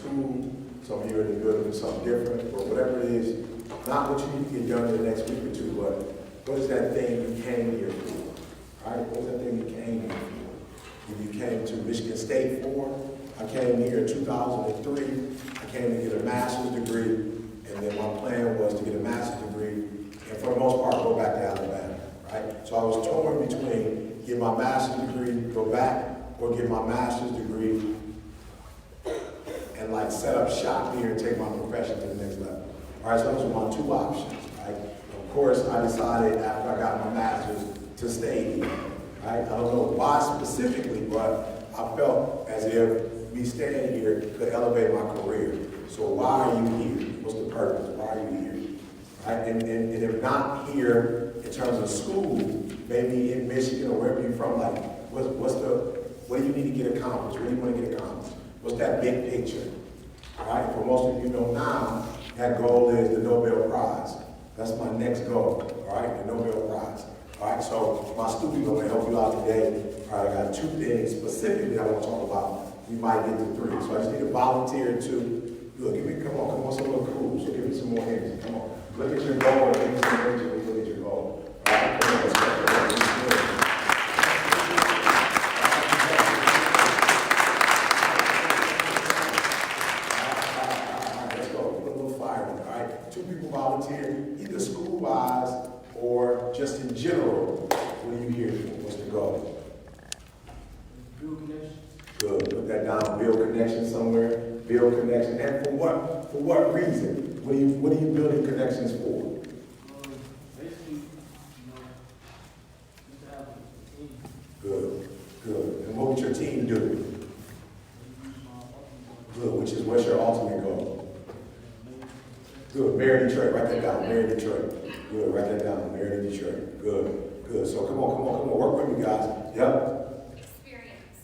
school, some of you are in the building for something different, or whatever it is, not what you need to get done in the next week or two, but what is that thing you came here for? All right, what is that thing you came here for? If you came to Michigan State for, I came here in 2003, I came to get a master's degree, and then my plan was to get a master's degree, and for the most part, go back to Alabama, right? So I was torn between get my master's degree, go back, or get my master's degree, and like set up shop here and take my profession to the next level. All right, so those were my two options, right? Of course, I decided after I got my master's to stay here, right? I don't know why specifically, but I felt as if me staying here could elevate my career. So why are you here? What's the purpose? Why are you here? Right? And if not here in terms of school, maybe in Michigan or wherever you're from, like what do you need to get accomplished? What do you want to get accomplished? What's that big picture? All right, for most of you know now, that goal is the Nobel Prize. That's my next goal, all right, the Nobel Prize. All right, so my students are going to help you out today. All right, I got two things specifically I want to talk about. We might get to three. So I just need a volunteer to, look, come on, some little cool. So give me some more energy, come on. Look at your goal, give me some energy, look at your goal. All right, come on, let's go. Volunteer, either school-wise or just in general. What are you here for? What's the goal? Build connection. Good. Put that down. Build connection somewhere. Build connection. And for what? For what reason? What are you building connections for? Basically, just to have a team. Good. Good. And what would your team do? Good. Which is what's your ultimate goal? Good, Married Detroit, write that down, Married Detroit. Good, write that down, Married Detroit. Good, good. So come on, work with me guys. Yep. Experience.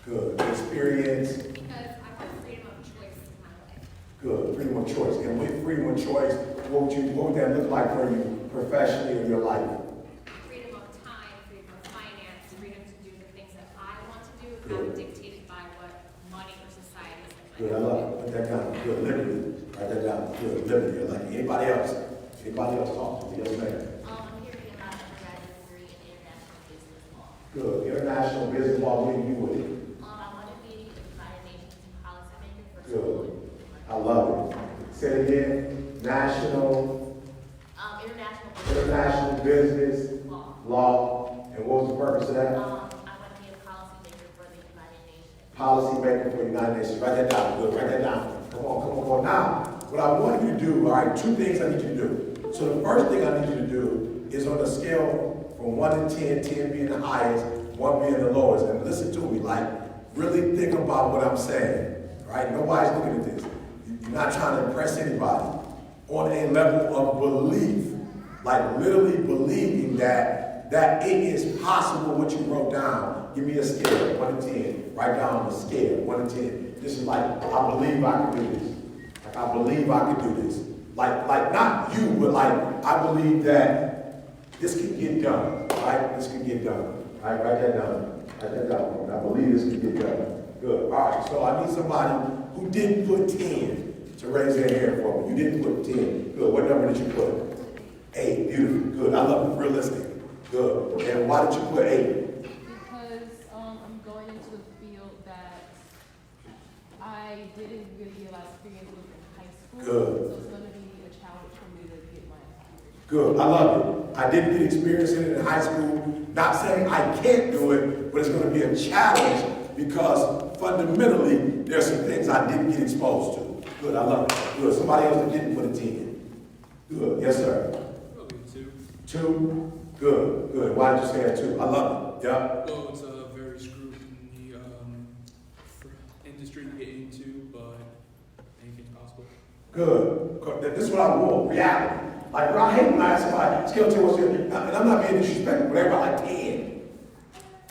Good, experience. Because I want freedom of choice in my life. Good, freedom of choice. And with freedom of choice, what would that look like for you professionally in your life? Freedom of time, freedom of finance, freedom to do the things that I want to do, Good. not dictated by what money or society is. Good, I love it. Put that down. Good, liberty. Write that down. Good, liberty. Like anybody else? Anybody else talk to me? Yes, ma'am. I'm here to get my undergraduate degree in international business law. Good. International business law, what do you do with it? I want to be a United Nations policymaker for Good. school. I love it. Say it again. International business law. And what was the purpose of that? I want to be a policymaker for the United Nations. Policymaker for the United Nations. Write that down. Good. Write that down. Come on. Now, what I want you to do, all right, two things I need you to do. So the first thing I need you to do is on a scale from 1 to 10, 10 being the highest, 1 being the lowest. And listen to me, like, really think about what I'm saying, right? Nobody's looking at this. You're not trying to impress anybody. On a level of belief, like literally believing that it is possible what you wrote down. Give me a scale, 1 to 10. Write down the scale, 1 to 10. This is like, I believe I can do this. Like, I believe I can do this. Like not you, but like, I believe that this can get done, right? This can get done. All right, write that down. Write that down. I believe this can get done. Good. All right, so I need somebody who didn't put 10 to raise their hand for me. You didn't put 10. Good. What number did you put? 8. Beautiful. Good. I love it. Realistic. Good. And why did you put 8? Because I'm going into a field that I didn't really get a lot of experience with in high school. Good. So it's going to be a challenge for me to get my experience. Good. I love it. I didn't get experience in it in high school. Not saying I can't do it, but it's going to be a challenge because fundamentally there's some things I didn't get exposed to. Good. I love it. Good. Somebody else that didn't put a 10. Good. Yes, sir. Probably 2. 2. Good. Good. Why did you say that 2? I love it. Yeah. Well, it's very scrutiny for industry to get into, but anything's possible. Good. This is what I want. Reality. Like, I hate when I ask somebody, scale 10 what's your, and I'm not being disrespectful, but everybody like 10.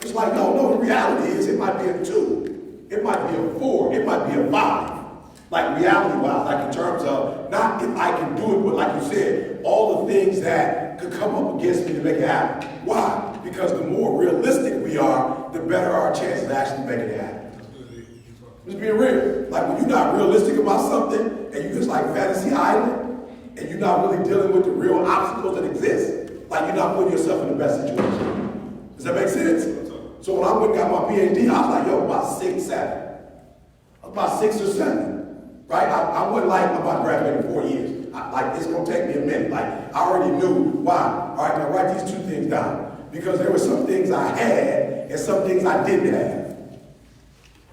It's like, no, the reality is it might be a 2. It might be a 4. It might be a 5. Like reality-wise, like in terms of, not if I can do it, but like you said, all the things that could come up against me to make it happen. Why? Because the more realistic we are, the better our chances of actually making it happen. Just being real. Like when you're not realistic you're not really dealing with the real obstacles that exist. Like you're not putting yourself in the best situation. Does that make sense? So when I went and got my PhD, I was like, yo, about 6, 7. About 6 or 7, right? I wasn't like, I'm about to graduate in 4 years. Like, it's gonna take me a minute. Like, I already knew why. All right, now write these 2 things down. Because there were some things I had and some things I didn't have.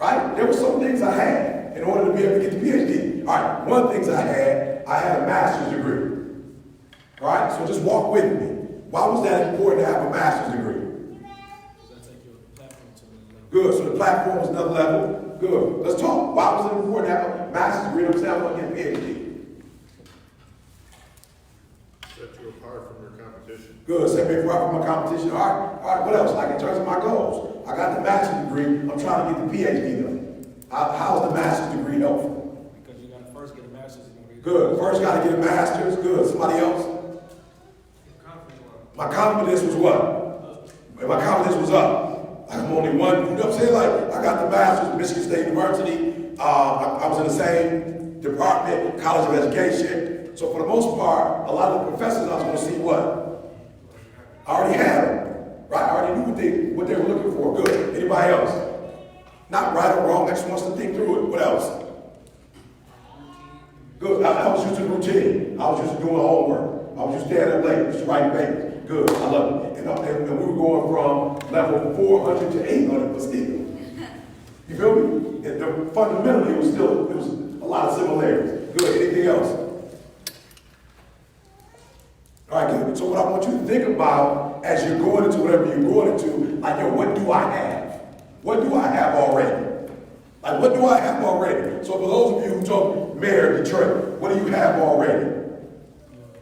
Right? There were some things I had in order to be able to get the PhD. All right, one of the things I had a master's degree. All right, so just walk with me. Why was that important to have a master's degree? That's like your platform to another level. Good, so the platform was another level. Good, let's talk. Why was it important to have a master's degree? I'm saying I want to get a PhD. Set you apart from your competition. Good, set me apart from my competition. All right, what else? Like in terms of my goals, I got the master's degree. I'm trying to get the PhD though. How is the master's degree helpful? Because you got to first get a master's. Good, first got to get a master's. Good, somebody else? My confidence was what? My confidence was up. Like I'm only one, you know what I'm saying? Like I got the master's at Michigan State University. I was in the same department, College of Education. So for the most part, a lot of the professors I was going to see what? I already had them, right? I already knew what they were looking for. Good. Anybody else? Not right or wrong. I just wants to think through it. What else? Good. I was used to the routine. I was used to doing homework. I was used to staying up late, just writing papers. Good. I love it. And we were going from level 400 to 800, but still. You feel me? And fundamentally, it was a lot of similarities. Good. Anything else? All right, good. So what I want you to think about as you're going into whatever you're going into, like, yo, what do I have? What do I have already? Like, what do I have already? So for those of you who told Mayor Detroit, what do you have already?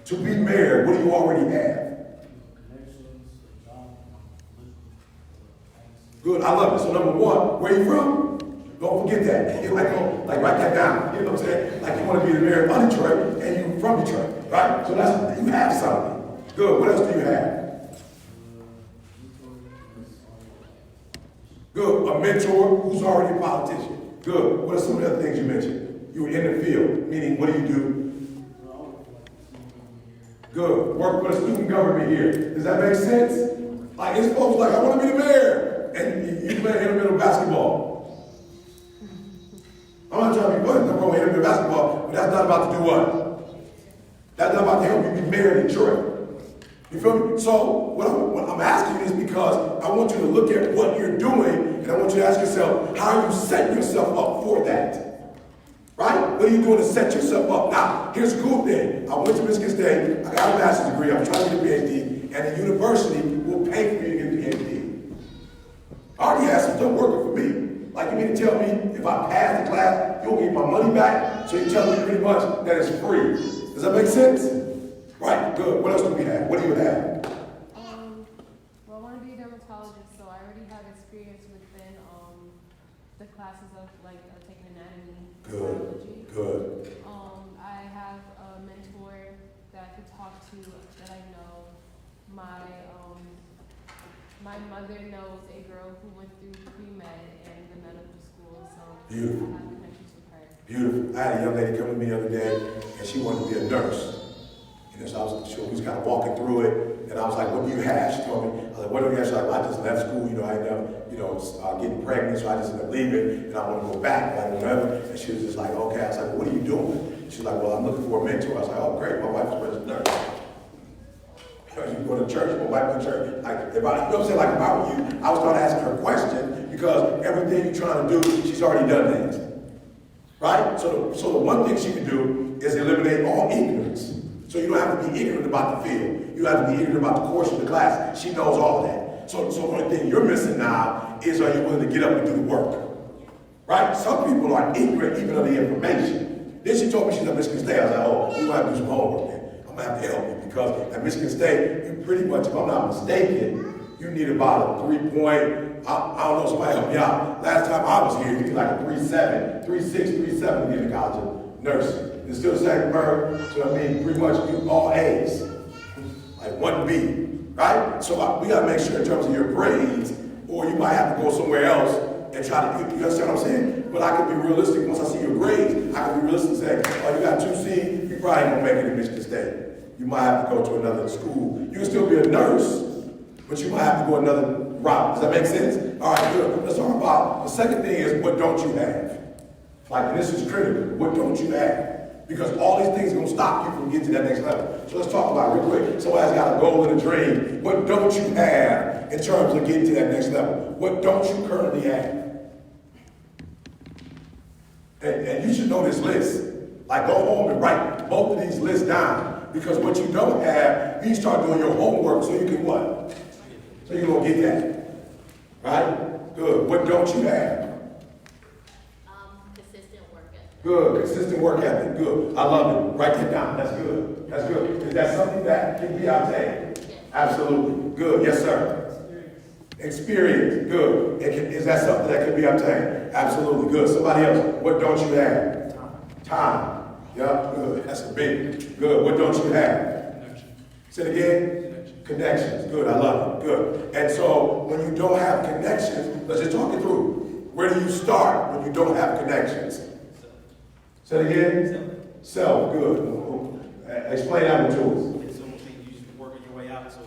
To be mayor, what do you already have? Good, I love it. So number one, where you from? Don't forget that. You like write that down. You know what I'm saying? Like you want to be the mayor of Detroit and you from Detroit, right? So that's you have something. Good. What else do you have? Good. A mentor who's already a politician. Good. What are some of the other things you mentioned? You were in the field, meaning what do you do? Good. Work with a student government here. Does that make sense? Like it's folks like I want to be the mayor, and you play intramural basketball. I'm not trying to be funny, no wrong with intramural basketball, but that's not about to do what? That's not about to help you be mayor in Detroit. You feel me? So what I'm asking you is because I want you to look at what you're doing, and I want you to ask yourself, how are you setting yourself up for that? Right? What are you doing to set yourself up? Now, here's the cool thing. I went to Michigan State, I got a master's degree, I'm trying to get a PhD, and the university will pay for you to get a PhD. I already have some stuff working for me. Like you mean to tell me if I pass the class, you'll get my money back? So you tell me pretty much that it's free. Does that make sense? Right, good. What else do we have? What do you have? Well, I want to be a dermatologist, so I already have experience within the classes of like taking anatomy, biology. Good. I have a mentor that I could talk to that I know. My mother knows a girl who went through pre-med and the medical school, so Beautiful. I have connections with her. Beautiful. I had a young lady come to me the other day, and she wanted to be a nurse. You know, so we was kind of walking through it, and I was like, what do you have? She told me, I was like, what do you have? She's like, well, I just left school, you know, I ended up, getting pregnant, so I just ended up leaving, and I want to go back, like, whatever. And she was just like, okay. I was like, well, what are you doing? She's like, well, I'm looking for a mentor. I was like, oh, great, my wife's a registered nurse. You go to church, my wife go to church. Like, you know what I'm saying? Like, if I were you, I would start asking her questions, because everything you're trying to do, she's already done that. Right? So the one thing she can do is eliminate all ignorance. So you don't have to be ignorant about the field. You don't have to be ignorant about the course of the class. She knows all of that. So the only thing you're missing now is, are you willing to get up and do the work? Right? Some people are ignorant even of the information. Then she told me she's at Michigan State. I was like, oh, we're going to have to do some homework then. I'm going to have to help you, because at Michigan State, you pretty much, if I'm not mistaken, you need about a 3-point, I don't know, somebody help me out. Last time I was here, you need like a 3.7, 3.6, 3.7 to get in the College of Nursing. It's still the same bird, so I mean, pretty much you all A's, like 1B, right? So we gotta make sure in terms of your grades, or you might have to go somewhere else and try to, you understand what I'm saying? But I can be realistic. Once I see your grades, I can be realistic and say, oh, you got 2C, you probably ain't gonna make it in Michigan State. You might have to go to another school. You can still be a nurse, but you might have to go another route. Does that make sense? All right, good. Let's talk about, the second thing is, what don't you have? Like, and this is critical. What don't you have? Because all these things are gonna stop you from getting to that next level. So let's talk about it real quick. Somebody's got a goal and a dream. What don't you have in terms of getting to that next level? What don't you currently have? And you should know this list. Like, go home and write both of these lists down. Because what you don't have, you start doing your homework so you can what? So you're gonna get that. Right? Good. What don't you have? Consistent work ethic. Good. Consistent work ethic. Good. I love it. Write that down. That's good. That's good. Is that something that can be obtained? Yes. Absolutely. Good. Yes, sir. Experience. Good. Is that something that can be obtained? Absolutely. Good. Somebody else. What don't you have? Time. Yeah. Good. That's a big. Good. What don't you have? Connection. Say it again. Connections. Good. I love it. Good. And so when you don't have connections, let's just talk it through. Where do you start when you don't have connections? Say it again. Self. Good. Explain that one to us. It's almost like you just working your way out, so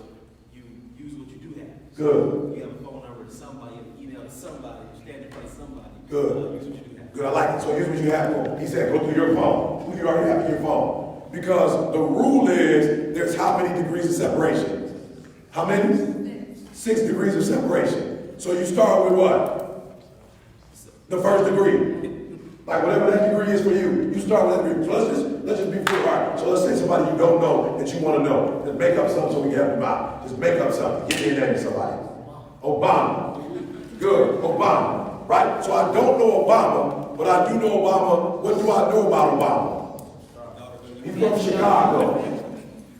you use what you do have. Good. You have a phone number to somebody, you have an email to somebody, you stand in front of somebody. Good. Use what you do have. Good, I like it. So here's what you have. He said, go through your phone. Who do you already have in your phone? Because the rule is, there's how many degrees of separation? How many? 6 degrees of separation. So you start with what? The first degree. Like whatever that degree is for you, you start with that degree. So let's just be clear. All right. So let's say somebody you don't know that you want to know. Just make up something so we can help you out. Just make up something. Give me a name to somebody. Obama. Good. Obama. Right? So I don't know Obama, but I do know Obama. What do I know about Obama? He's from Chicago.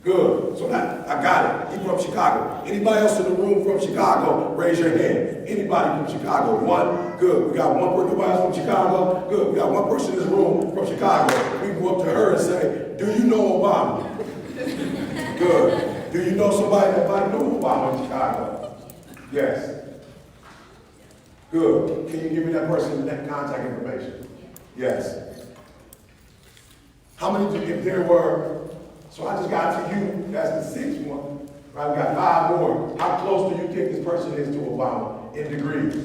Good. So I got it. He's from Chicago. Anybody else in the room from Chicago, raise your hand. Anybody from Chicago? One. Good. We got one person. Nobody else from Chicago? Good. We got one person in this room from Chicago. We go up to her and say, do you know Obama? Good. Do you know somebody that might know Obama in Chicago? Yes. Good. Can you give me that person's contact information? Yes. How many, if there were, so I just got to you, that's the 6th one. Right, we got 5 more. How close do you think this person is to Obama in degrees?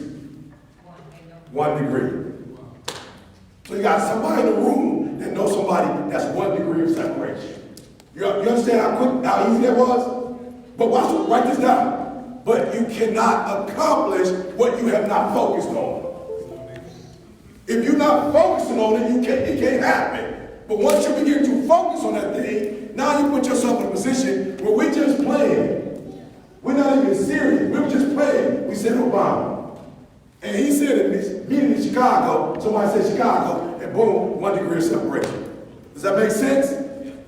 1 degree. So you got somebody in the room that knows somebody that's 1 degree of separation. You understand how easy that was? But watch, write this down. But you cannot accomplish what you have not focused on. If you're not focusing on it, it can't happen. But once you begin to focus on that thing, now you put yourself in a position where we're just playing. We're not even serious. We're just playing. We said Obama. And he said in this meeting in Chicago, somebody said Chicago, and boom, 1 degree of separation. Does that make sense?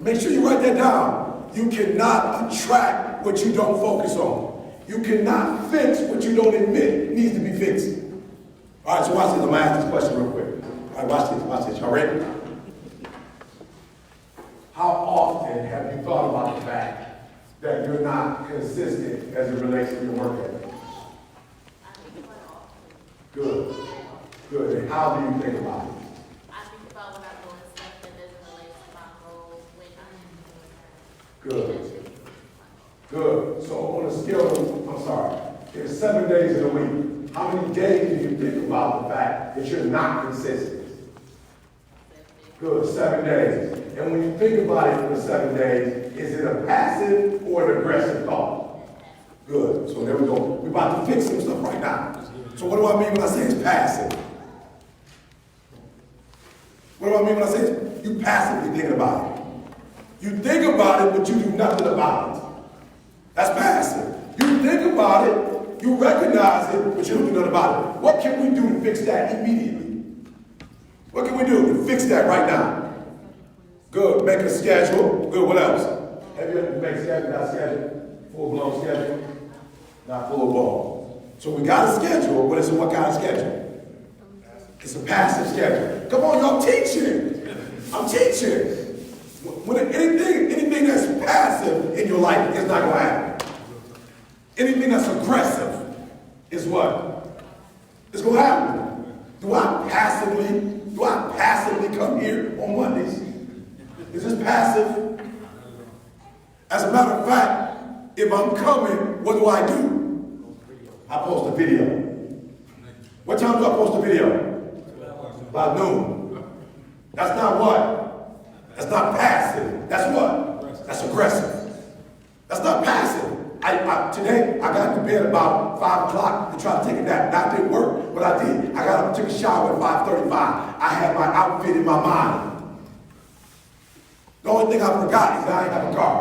Make sure you write that down. You cannot attract what you don't focus on. You cannot fix what you don't admit needs to be fixed. All right, so watch this. I'm going to ask this question real quick. All right, watch this. Y'all ready? How often have you thought about the fact that you're not consistent as it relates to your work ethic? I think about it often. Good. Good. And how do you think about it? I think about when I'm doing stuff that doesn't relate to my role when I'm doing that. Good. Good. So on a scale of, there's 7 days in a week. How many days do you think about the fact that you're not consistent? Good. 7 days. And when you think about it for the 7 days, is it a passive or an aggressive thought? Good. So there we go. We're about to fix some stuff right now. So what do I mean when I say it's passive? What do I mean when I say it's, you passively thinking about it? You think about it, but you do nothing about it. That's passive. You think about it, you recognize it, but you don't do nothing about it. What can we do to fix that immediately? What can we do to fix that right now? Good. Make a schedule. Good. What else? Have you ever made a schedule? Got a schedule? Full-blown schedule? Not full-blown. So we got a schedule, but it's what kind of schedule? It's a passive schedule. Come on, y'all, I'm teaching. I'm teaching. When anything that's passive in your life is not going to happen. Anything that's aggressive is what? It's going to happen. Do I passively come here on Mondays? Is this passive? As a matter of fact, if I'm coming, what do? I post a video. What time do I post a video? About noon. That's not what? That's not passive. That's what? That's aggressive. That's not passive. Today, I got into bed about 5 o'clock to try to take a nap. That didn't work, but I did. I got up and took a shower at 5:35. I had my outfit in my mind. The only thing I forgot is that I didn't have a car.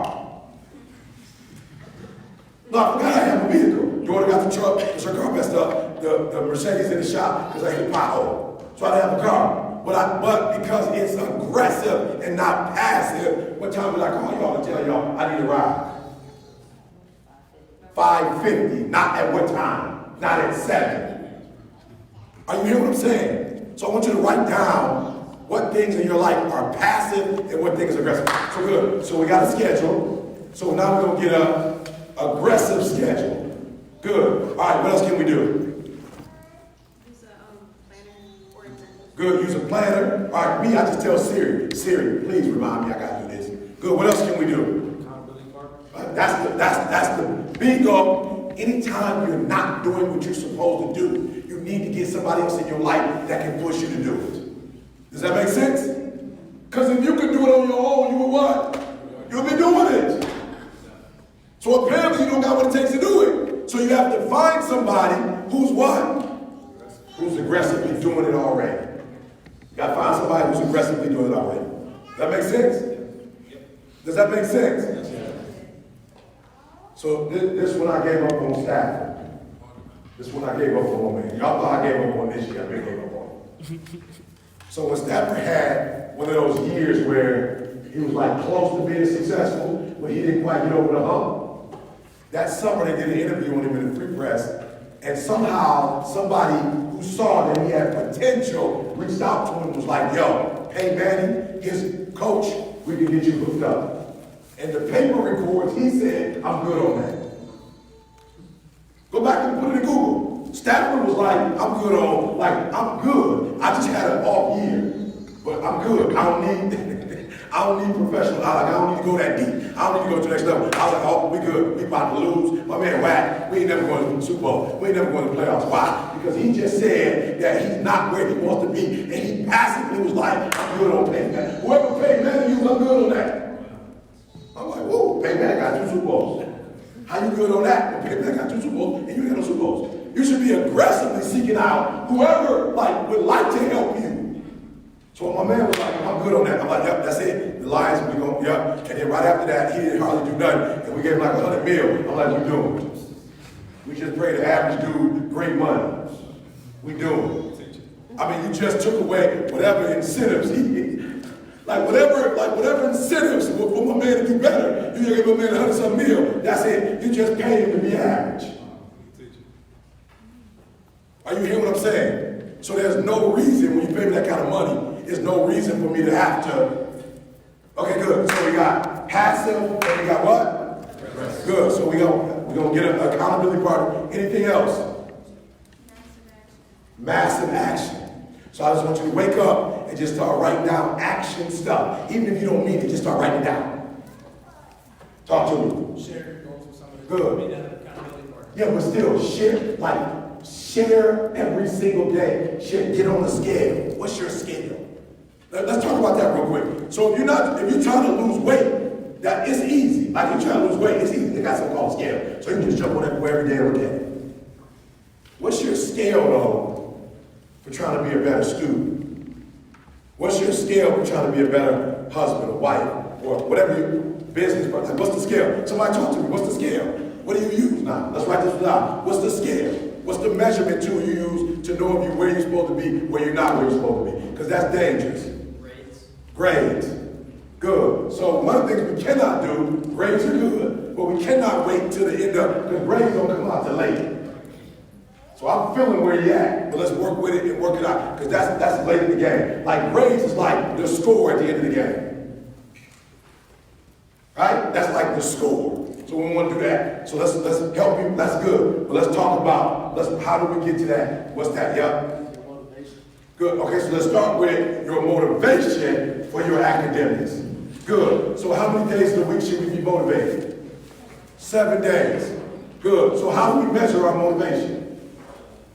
No, I forgot I have a vehicle. Daughter got the truck, because her car messed up. The Mercedes in the shop, because I hit a pothole. So I didn't have a car. But because it's aggressive and not passive, what time did I call y'all to tell y'all I need a ride? 5:50, not at what time? Not at 7. Are you hearing what I'm saying? So I want you to write down what things in your life are passive and what things are aggressive. So good. So we got a schedule. So now we're going to get a aggressive schedule. Good. All right, what else can we do? Use a planner or agenda. Good, use a planner. All right, me, I just tell Siri, please remind me I got to do this. Good, what else can we do? Accountability part. That's the bingo. Anytime you're not doing what you're supposed to do, you need to get somebody else in your life that can push you to do it. Does that make sense? Because if you could do it on your own, you would what? You'll be doing it. So apparently you don't got what it takes to do it. So you have to find somebody who's what? Who's aggressively doing it already. You got to find somebody who's aggressively doing it already. Does that make sense? Does that make sense? So this one I gave up on Stafford. This one I gave up on, man. Y'all thought I gave up on this year. I gave up on. So when Stafford had one of those years where he was like close to being successful, but he didn't quite get over the hump, that summer they did an interview on him in the Free Press, and somehow somebody who saw that he had potential reached out to him and was like, yo, hey Manny, his coach, we can get you hooked up. And the paper records, he said, I'm good on that. Go back and put it in Google. Stafford was like, I'm good on, I'm good. I just had an off year, but I'm good. I don't need professional. I don't need to go that deep. I don't need to go to the next level. I was like, oh, we good. We about to lose. My man Wack, we ain't never going to the Super Bowl. We ain't never going to the playoffs. Why? Because he just said that he's not where he wants to be. And he passively was like, I'm good on Peyton Manning. Whoever Peyton Manning used, I'm good on that. I'm like, whoa, Peyton Manning got 2 Super Bowls. How you good on that? Well, Peyton Manning got 2 Super Bowls and you ain't got no Super Bowls. You should be aggressively seeking out whoever would like to help you. So my man was like, I'm good on that. I'm like, yep, that's it. The Lions, we going, yep. And then right after that, he didn't hardly do nothing. And we gave him like $100 million. I'm like, we doing it. We just paid the average dude great money. We doing it. I mean, you just took away whatever incentives whatever incentives for my man to do better. You gave my man $100-something million. That's it. You just pay him to be average. Are you hearing what I'm saying? So there's no reason when you pay me that kind of money, there's no reason for me to have to. Okay, good. So we got passive and we got what? Good. So we're gonna get an accountability partner. Anything else? Massive action. So I just want you to wake up and just start writing down action stuff. Even if you don't mean it, just start writing it down. Talk to me. Share your goals with somebody. Good. Be that accountability partner. Yeah, but still, share every single day. Get on the scale. What's your scale? Let's talk about that real quick. So if you're trying to lose weight, that it's easy. Like you're trying to lose weight, it's easy. They got something called scale. So you can just jump on that every day and look at it. What's your scale though for trying to be a better student? What's your scale for trying to be a better husband or wife or whatever your business partner? What's the scale? Somebody talk to me. What's the scale? What do you use now? Let's write this down. What's the scale? What's the measurement tool you use to know if you're where you're supposed to be, where you're not where you're supposed to be? Because that's dangerous. Grades. Good. So one of the things we cannot do, grades are good, but we cannot wait until the end of, because grades don't come out till late. So I'm feeling where you're at, but let's work with it and work it out, because that's late in the game. Like grades is like the score at the end of the game. Right? That's like the score. So we want to do that. So let's help you. That's good. But let's talk about, how do we get to that? What's that? Yep. Good. Okay, so let's start with your motivation for your academics. Good. So how many days of the week should we be motivated? 7 days. Good. So how do we measure our motivation?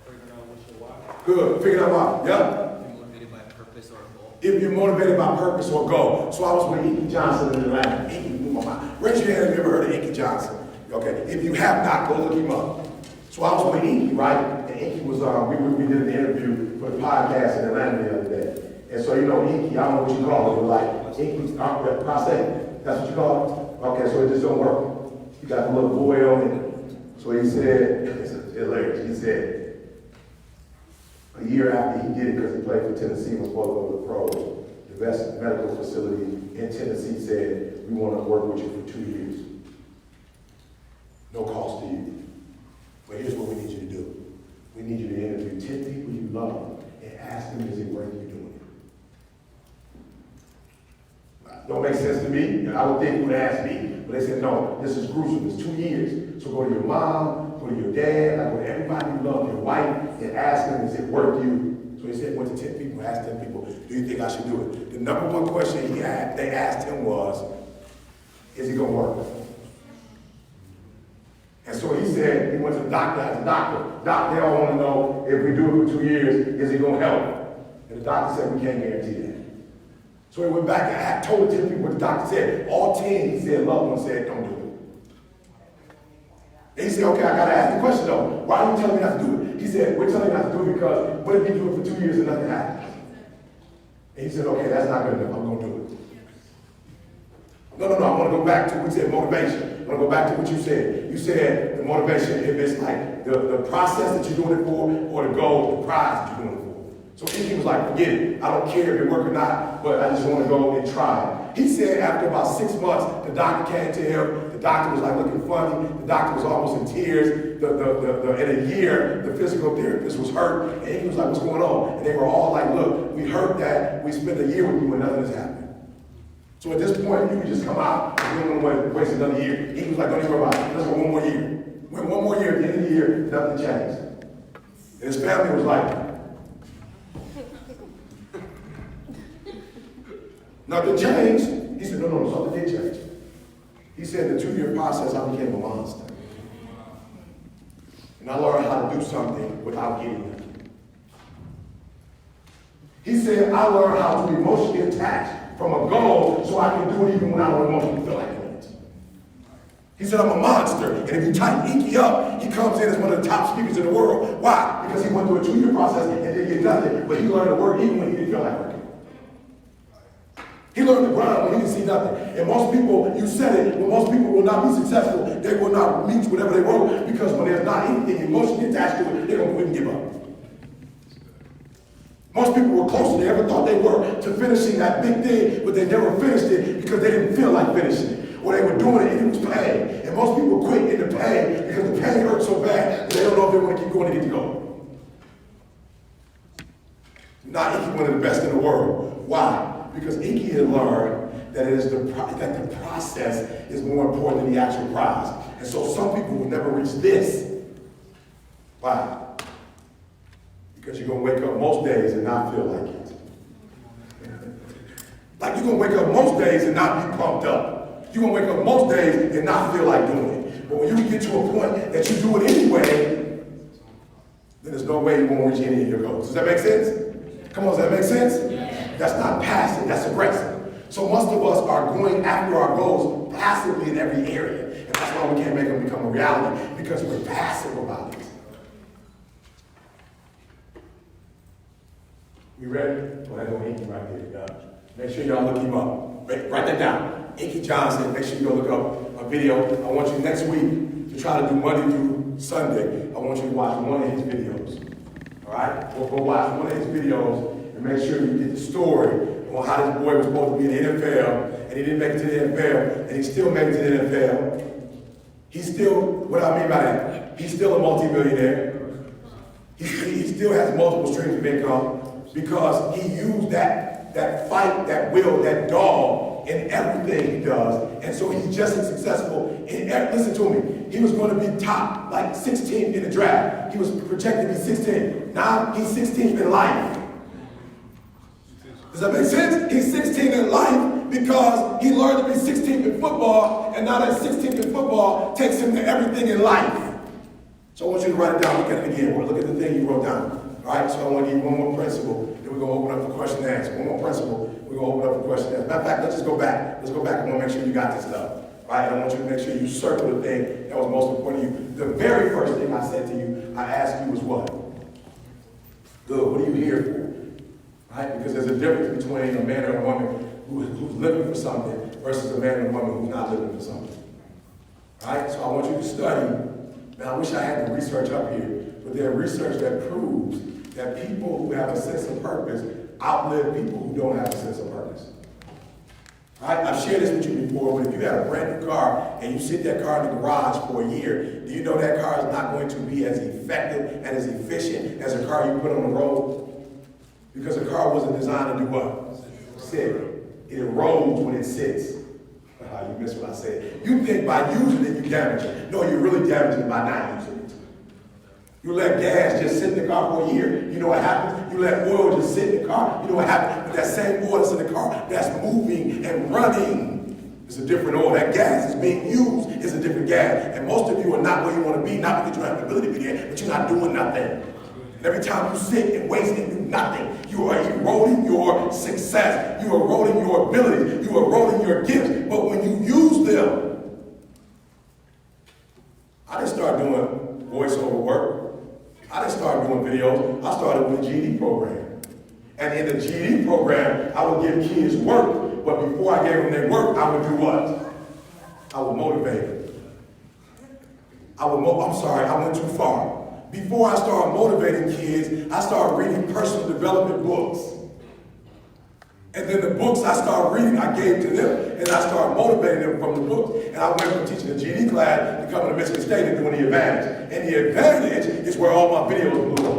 Figuring out what's your why. Good. Figure out why. Yep. If you're motivated by purpose or a goal. If you're motivated by purpose or goal. So I was with Inky Johnson in Atlanta. Inky blew my mind. Raise your hand if you ever heard of Inky Johnson. Okay. If you have not, go look him up. So I was with Inky, right? And Inky was, we did an interview for the podcast in Atlanta the other day. And so, you know, Inky, I don't know what you call it, but like, Inky, prostate. That's what you call it? Okay, so it just don't work. You got the little boy on it. So he said, it's hilarious. He said, a year after he did it, because he played for Tennessee, was supposed to go to the pros, the best medical facility in Tennessee said, we want to work with you for 2 years. No cost to you. But here's what we need you to do. We need you to interview 10 people you love and ask them, is it worth you doing it? Don't make sense to me, and I would think you would ask me, but they said, no, this is gruesome, it's 2 years. So go to your mom, go to your dad, like go to everybody you love, your wife, and ask them, is it worth you? So he said, went to 10 people, asked 10 people, do you think I should do it? The number one question they asked him was, is it gonna work? And so he said, he went to the doctor as a doctor. Doc, they all want to know, if we do it for 2 years, is it gonna help? And the doctor said, we can't guarantee that. So he went back and told 10 people what the doctor said. All 10, he said, loved ones said, don't do it. And he said, okay, I gotta ask the question though. Why are you telling me not to do it? He said, we're telling you not to do it because what if you do it for 2 years and nothing happens? And he said, okay, that's not good enough, I'm gonna do it. No, I want to go back to what you said, motivation. I want to go back to what you said. You said the motivation, if it's like the process that you're doing it for, or the goal, the prize that you're doing it for. So he was like, forget it. I don't care if it work or not, but I just want to go and try it. He said after about 6 months, the doctor came to him. The doctor was like looking funny. The doctor was almost in tears. In a year, the physical therapist was hurt, and he was like, what's going on? And they were all like, look, we heard that. We spent a year with you and nothing has happened. So at this point, you can just come out and you don't want to waste another year. He was like, don't even worry about it. Let's go one more year. Went one more year. At the end of the year, nothing changed. And his family was like, nothing changed. He said, no, something did change. He said, in the 2-year process, I became a monster. And I learned how to do something without getting it. He said, I learned how to be emotionally attached from a goal so I can do it even when I don't emotionally feel like doing it. He said, I'm a monster. And if you tighten Inky up, he comes in as one of the top speakers in the world. Why? Because he went through a 2-year process and didn't get nothing, but he learned to work even when he didn't feel like working. He learned to grind when he didn't see nothing. And most people, you said it, but most people will not be successful. They will not reach whatever they want because when there's not anything emotionally attached to it, they're going to quit and give up. Most people were closer than they ever thought they were to finishing that big thing, but they never finished it because they didn't feel like finishing it. Or they were doing it and it was pain. And most people quit in the pain because the pain hurts so bad that they don't know if they want to keep going to get to go. Not Inky, one of the best in the world. Why? Because Inky had learned that that the process is more important than the actual prize. And so some people will never reach this. Why? Because you're going to wake up most days and not feel like it. Like you're going to wake up most days and not be pumped up. You're going to wake up most days and not feel like doing it. But when you get to a point that you do it anyway, then there's no way you won't reach any of your goals. Does that make sense? Come on, does that make sense? Yeah. That's not passive, that's aggressive. So most of us are going after our goals passively in every area. And that's why we can't make them become a reality, because we're passive about it. We ready? Well, I know Inky right there. Make sure y'all look him up. Write that down. Inky Johnson, make sure you go look up a video. I want you next week to try to do Monday through Sunday. I want you to watch one of his videos. All right? Go watch one of his videos and make sure you get the story on how this boy was supposed to be in the NFL, and he didn't make it to the NFL, and he still made it to the NFL. He's still, what I mean by that, he's still a multimillionaire. He still has multiple streams of income because he used that fight, that will, that dog in everything he does. And so he's just as successful in listen to me, he was going to be top, like 16th in the draft. He was projected to be 16th. Now he's 16th in life. Does that make sense? He's 16th in life because he learned football, and now that 16th in football takes him to everything in life. So I want you to write it down, look at it again. Look at the thing you wrote down. All right, so I want to give you one more principle, then we're going to open up for question and answer. One more principle, we're going to open up for question and answer. Matter of fact, let's just go back. Let's go back. I want to make sure you got this stuff. All right, and I want you to make sure you circle the thing that was most important to you. The very first thing I said to you, I asked you was what? Good, what are you here for? Right? Because there's a difference between a man and a woman who's living for something versus a man and a woman who's not living for something. All right? So I want you to study. Now, I wish I had the research up here, but there's research that proves that people who have a sense of purpose outlive people who don't have a sense of purpose. All right? I've shared this with you before, but if you had a brand new car and you sit that car in the garage for a year, do you know that car is not going to be as effective and as efficient as a car you put on the road? Because a car wasn't designed to do what? Sit. It erodes when it sits. You missed what I said. You think by using it, you damage it. No, you're really damaging it by not using it. You let gas just sit in the car for a year, you know what happens? You let oil just sit in the car, you know what happens? But that same oil that's in the car, that's moving and running, it's a different oil. That gas is being used, it's a different gas. And most of you are not where you want to be, not because you have the ability to be there, but you're not doing nothing. And every time you sit and waste and do nothing, you are eroding your success. You are eroding your abilities. You are eroding your gifts. But when you use them, I didn't start doing voiceover work. I didn't start doing videos. I started with a GED program. And in the GED program, I would give kids work. But before I gave them their work, I would do what? I would motivate them. I went too far. Before I started motivating kids, I started reading personal development books. And then the books I started reading, I gave to them, and I started motivating them from the books. And I went from teaching a GED class to coming to Michigan State and doing the Advantage. And the Advantage is where all my videos blew up.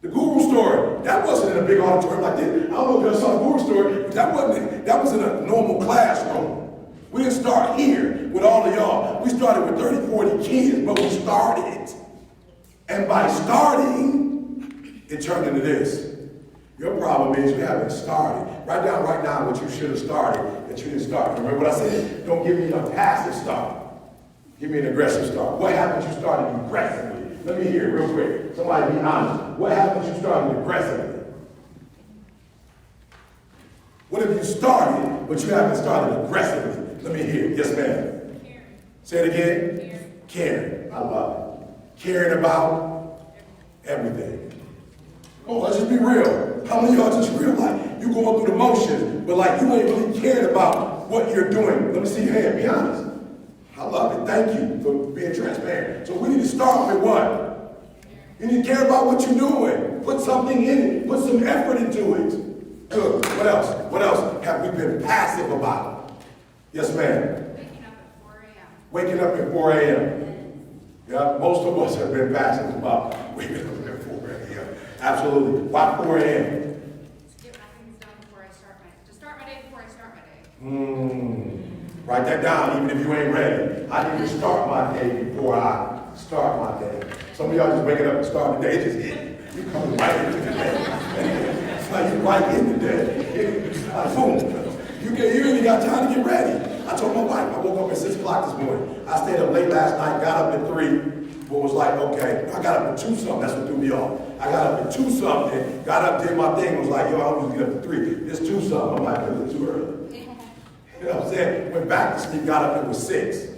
The Guru story, that wasn't in a big auditorium like this. I don't know if you saw the Guru story, but that was in a normal classroom. We didn't start here with all of y'all. We started with 30, 40 kids, but we started. And by starting, it turned into this. Your problem is you haven't started. Write down right now what you should have started that you didn't start. Remember what I said? Don't give me a passive start. Give me an aggressive start. What happened you started aggressively? Let me hear it real quick. Somebody be honest. What happened you started aggressively? What have you started, but you haven't started aggressively? Let me hear it. Yes, ma'am. Caring. Say it again. Caring. I love it. Caring about everything. Oh, let's just be real. How many of y'all just real like you going through the motions, but like you ain't really caring about what you're doing? Let me see your hand. Be honest. I love it. Thank you for being transparent. So we need to start with what? You need to care about what you're doing. Put something in it. Put some effort into it. Good. What else? What else have we been passive about? Yes, ma'am. Waking up at 4 a.m. Waking up at 4 a.m. Yeah, most of us have been passive about waking up at 4 a.m. Absolutely. Why 4 a.m.? To get my things done before I start my day before I start my day. Write that down, even if you ain't ready. I need to start my day before I start my day. Some of y'all just waking up and starting the day. It just hit you. You coming right into the day. It's like you right in the day. It's like boom. You ain't got time to get ready. I told my wife, I woke up at 6 o'clock this morning. I stayed up late last night, got up at 3, but was like, okay, I got up at 2 something, that's what threw me off. I got up at 2 something, got up, did my thing, was like, yo, I'm gonna get up at 3. It's 2 something. I'm like, it's too early. You know what I'm saying? Went back to sleep, got up, it was 6.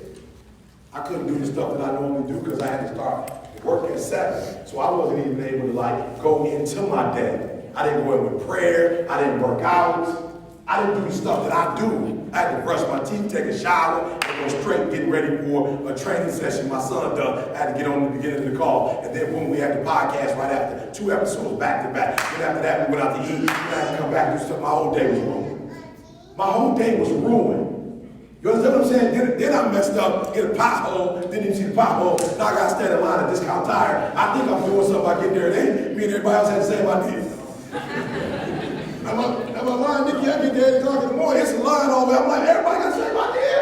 I couldn't do the stuff that I normally do because I had to start work at 7. So I wasn't even able to like go into my day. I didn't go in with prayer, I didn't work out. I didn't do the stuff that I do. I had to brush my teeth, take a shower, and go straight getting ready for a training session my son done. I had to get on the beginning of the call. And then boom, we had the podcast right after. 2 episodes back to back. Then after that, we went out to eat. Then I had to come back and do stuff. My whole day was ruined. My whole day was ruined. You understand what I'm saying? Then I messed up, hit a pothole, didn't even see the pothole. Now I got to stand in line at Discount Tire. I think I'm doing something. I get there today. Me and everybody else had the same idea. I'm a line, Nikki, I get there at 8 o'clock in the morning, it's a line all the way. I'm like, everybody got the same idea?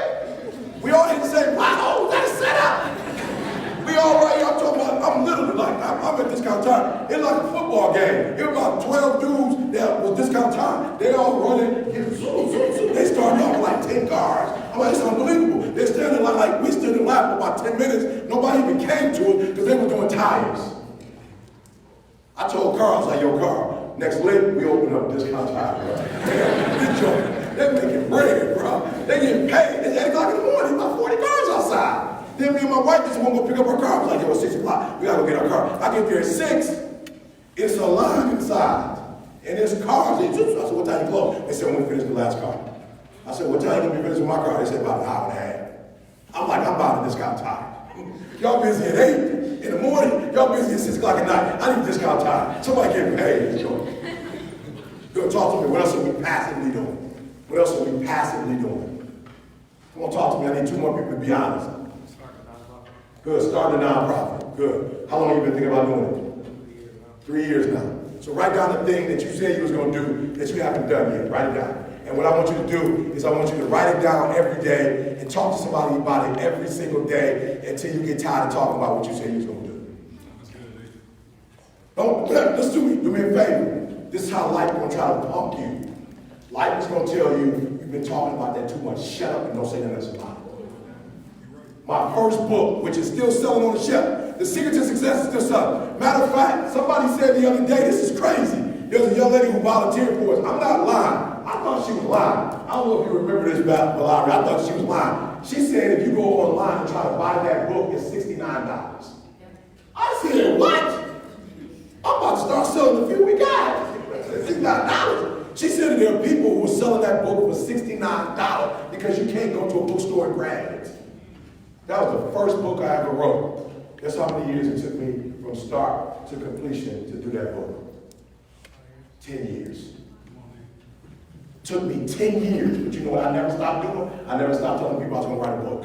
We all hit the same pothole, that's set up. We all right here, I'm talking about, I'm literally like, I'm at Discount Tire. It's like a football game. It was about 12 dudes that was discount time. They all running, they started off with like 10 cars. I'm like, it's unbelievable. They're standing like we stood in line for about 10 minutes. Nobody even came to it because they were doing tires. I told Carl, I was like, yo, Carl, next week we open up discount time, bro. They're making bread, bro. They getting paid. It's 8 o'clock in the morning, about 40 cars outside. Then me and my wife just want to go pick up our car. I was like, yo, it's 6 o'clock. We gotta go get our car. I get there at 6. It's a line inside. And there's cars. I said, what time you close? They said, when we finish the last car. I said, what time you gonna be finished with my car? They said, about an hour and a half. I'm like, I'm buying a discount time. Y'all busy at 8 in the morning. Y'all busy at 6 o'clock at night. I need discount time. Somebody get paid. Go talk to me. What else are we passively doing? What else are we passively doing? Come on, talk to me. I need 2 more people to be honest. Good. Start a nonprofit. Good. How long have you been thinking about doing it? 3 years now. So write down the thing that you said you was going to do that you haven't done yet. Write it down. And what I want you to do is I want you to write it down every day and talk to somebody about it every single day until you get tired of talking about what you said you was going to do. Don't, let's do me a favor. This is how life is going to try to pump you. Life is going to tell you, you've been talking about that too much. Shut up and don't say nothing else about it. My first book, which is still selling on the shelf, The Secret to Success is still selling. Matter of fact, somebody said the other day, this is crazy. There's a young lady who volunteered for us. I'm not lying. I thought she was lying. I don't know if you remember this, Valerie. I thought she was lying. She said if you go online and try to buy that book, it's $69. I said, what? I'm about to start selling the few we got. $69. She said that there are people who are selling that book for $69 because you can't go to a bookstore and grab it. That was the first book I ever wrote. That's how many years it took me from start to completion to do that book. 10 years. Took me 10 years, but you know what I never stopped doing? I never stopped telling people I was going to write a book.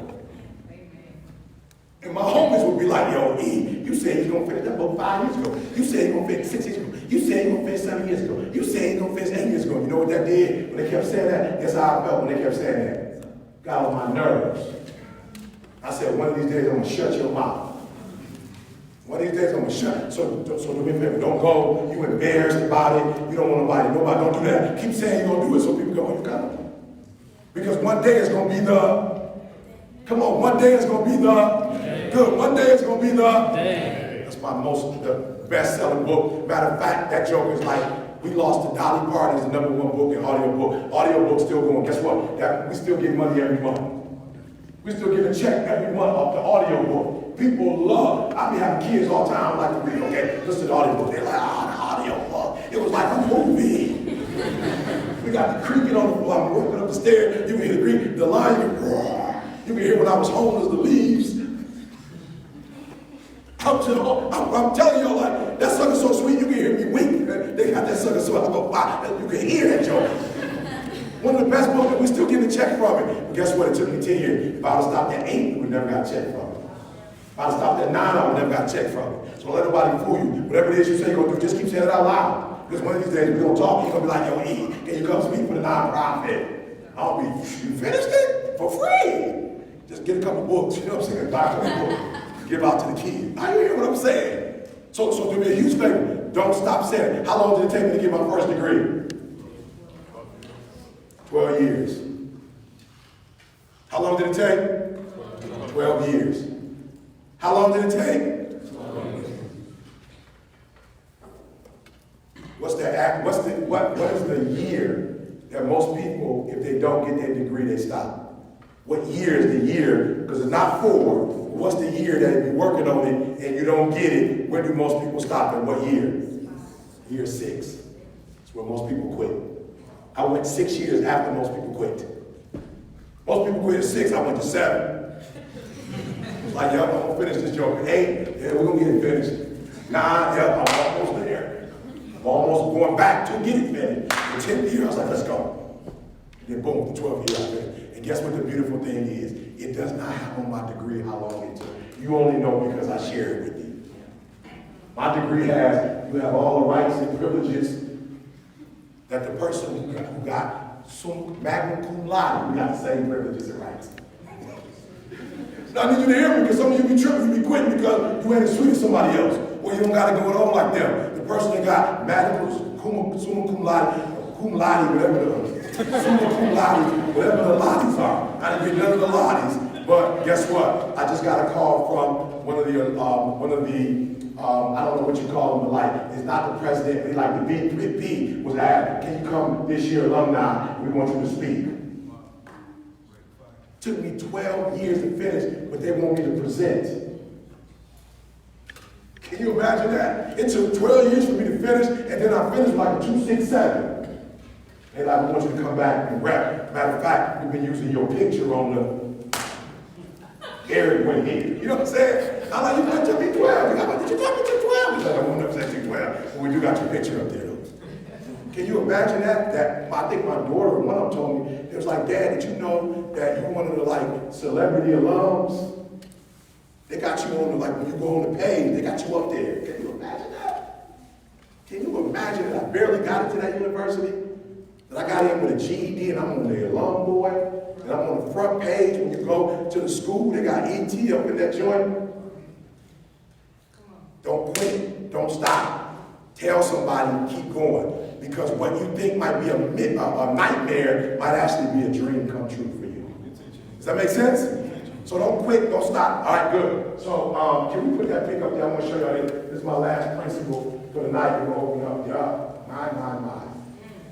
And my homies would be like, yo, E, you said you're going to finish that book 5 years ago. You said you're going to finish 6 years ago. You said you're going to finish 7 years ago. You said you're going to finish 8 years ago. You know what that did? When they kept saying that, guess how I felt when they kept saying that? Got on my nerves. I said, one of these days I'm going to shut your mouth. One of these days I'm going to shut. So do me a favor, don't go. You embarrassed about it. You don't want nobody, don't do that. Keep saying you're going to do it so people go, oh, you got it. Because one day it's going to be come on, one day it's going to be good. One day it's going to be that's the best-selling book. Matter of fact, that joke is like, we lost to Dolly Parton's the #1 book in audiobook. Audiobook's still going. Guess what? We still get money every month. We still get a check every month off the audiobook. People love. I be having kids all the time like to read. Okay, listen to the audiobook. They're like, the audiobook. It was like a movie. We got the creaking on the floor. I'm walking up the stairs. You can hear the creak, the lion, you can hear when I was homeless, the leaves. I'm telling you, like, that sucker's so sweet, you can hear me wink. They got that sucker so I go, wow, you can hear that joke. One of the best books, and we still getting a check from it. But guess what? It took me 10 years. If I would have stopped at 8, we would never got a check from it. If I would have stopped at 9, I would never got a check from it. So don't let nobody fool you. Whatever it is you say you're going to do, just keep saying it out loud. Because one of these days we're going to talk, you're going to be like, yo, E, can you come speak for the nonprofit? I'll be, you finished it? For free. Just get a couple books, you know what I'm saying? Buy a couple books. Give out to the kids. Now you hear what I'm saying? So do me a huge favor. Don't stop saying it. How long did it take me to get my first degree? 12 years. How long did it take? 12 years. How long did it take? What is the year that most people, if they don't get their degree, they stop? What year is the year? Because it's not 4. What's the year that you're working on it and you don't get it? When do most people stop? At what year? Year 6. That's where most people quit. I went 6 years after most people quit. Most people quit at 6, I went to 7. It's like, yeah, I'm gonna finish this joke. 8, yeah, we're gonna get it finished. 9, yeah, I'm almost there. I'm almost going back to get it finished. The 10th year, I was like, let's go. And then boom, the 12th year I finished. And guess what the beautiful thing is? It does not have on my degree how long it took. You only know because I share it with you. My degree has, you have all the rights and privileges that the person who got magna cum laude, we got the same privileges and rights. Now I need you to hear me because some of you be tripping, you be quitting because you ain't as sweet as somebody else, or you don't got to go on like them. The person that got magna summa cum laude, whatever summa cum laude, whatever the laudes are. I didn't get none of the laudes, but guess what? I just got a call from one of the I don't know what you call them, but like, it's not the president, but like the VP was asked, can you come this year, alumni? We want you to speak. Took me 12 years to finish, but they want me to present. Can you imagine that? It took 12 years for me to finish, and then I finished like a 267. And like, we want you to come back and rap. Matter of fact, we've been using your picture on the Eric went here. You know what I'm saying? I'm like, you got to be 12. Did you got me to 12? He's like, I won't upset you 12. But we do got your picture up there, though. Can you imagine that? I think my daughter, one of them told me, it was like, Dad, did you know that you're one of the like celebrity alums? They got you on the, like, when you go on the page, they got you up there. Can you imagine that? Can you imagine that I barely got into that university? That I got in with a GED and I'm on the alum board? And I'm on the front page when you go to the school, they got ET up in that joint. Don't quit, don't stop. Tell somebody, keep going. Because what you think might be a nightmare might actually be a dream come true for you. Does that make sense? So don't quit, don't stop. All right, good. So can we put that pic up there? I want to show y'all this is my last principle for the night. We're going to open up. Yeah, my.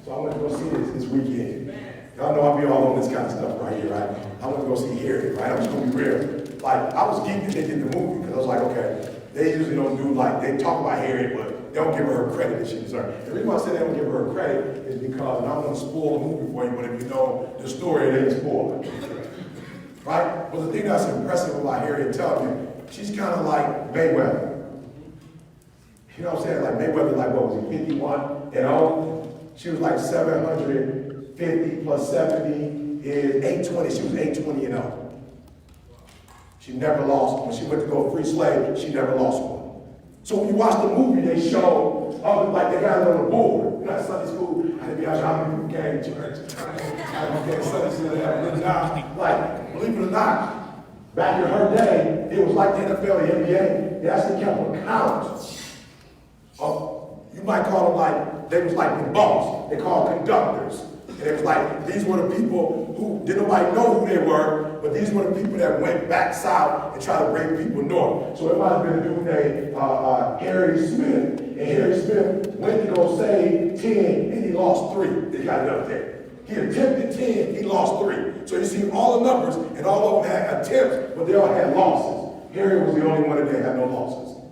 So I want to go see this weekend. Y'all know I be all on this kind of stuff right here, right? I want to go see Harriet, right? I'm just going to be real. Like, I was geeked that they did the movie because I was like, okay, they usually don't do like, they talk about Harriet, but they don't give her credit that she deserves. The reason why I say they don't give her credit is because, and I don't want to spoil the movie for you, but if you know the story, it ain't spoiled. Right? But the thing that's impressive about Harriet Tubman, she's kind of like Mayweather. You know what I'm saying? Like Mayweather, like what was he, 51-0? She was like 750 plus 70 is 820. She was 820-0. She never lost. When she went to go free slave, she never lost one. So when you watch the movie, they show other, like they got it on the board. You know, at Sunday school, I didn't be out how many people came to church. I don't get Sunday school. Like, believe it or not, back in her day, it was like the NFL, the NBA. They actually kept a count. You might call them like, they was like the boss. They called conductors. And it was like, these were the people who didn't nobody know who they were, but these were the people that went back south and tried to bring people north. So it might have been a dude named Harry Smith. And Harry Smith went to go save 10 and he lost 3. They got it up there. He attempted 10, he lost 3. So you see all the numbers, and all of them had attempts, but they all had losses. Harry was the only one that had no losses.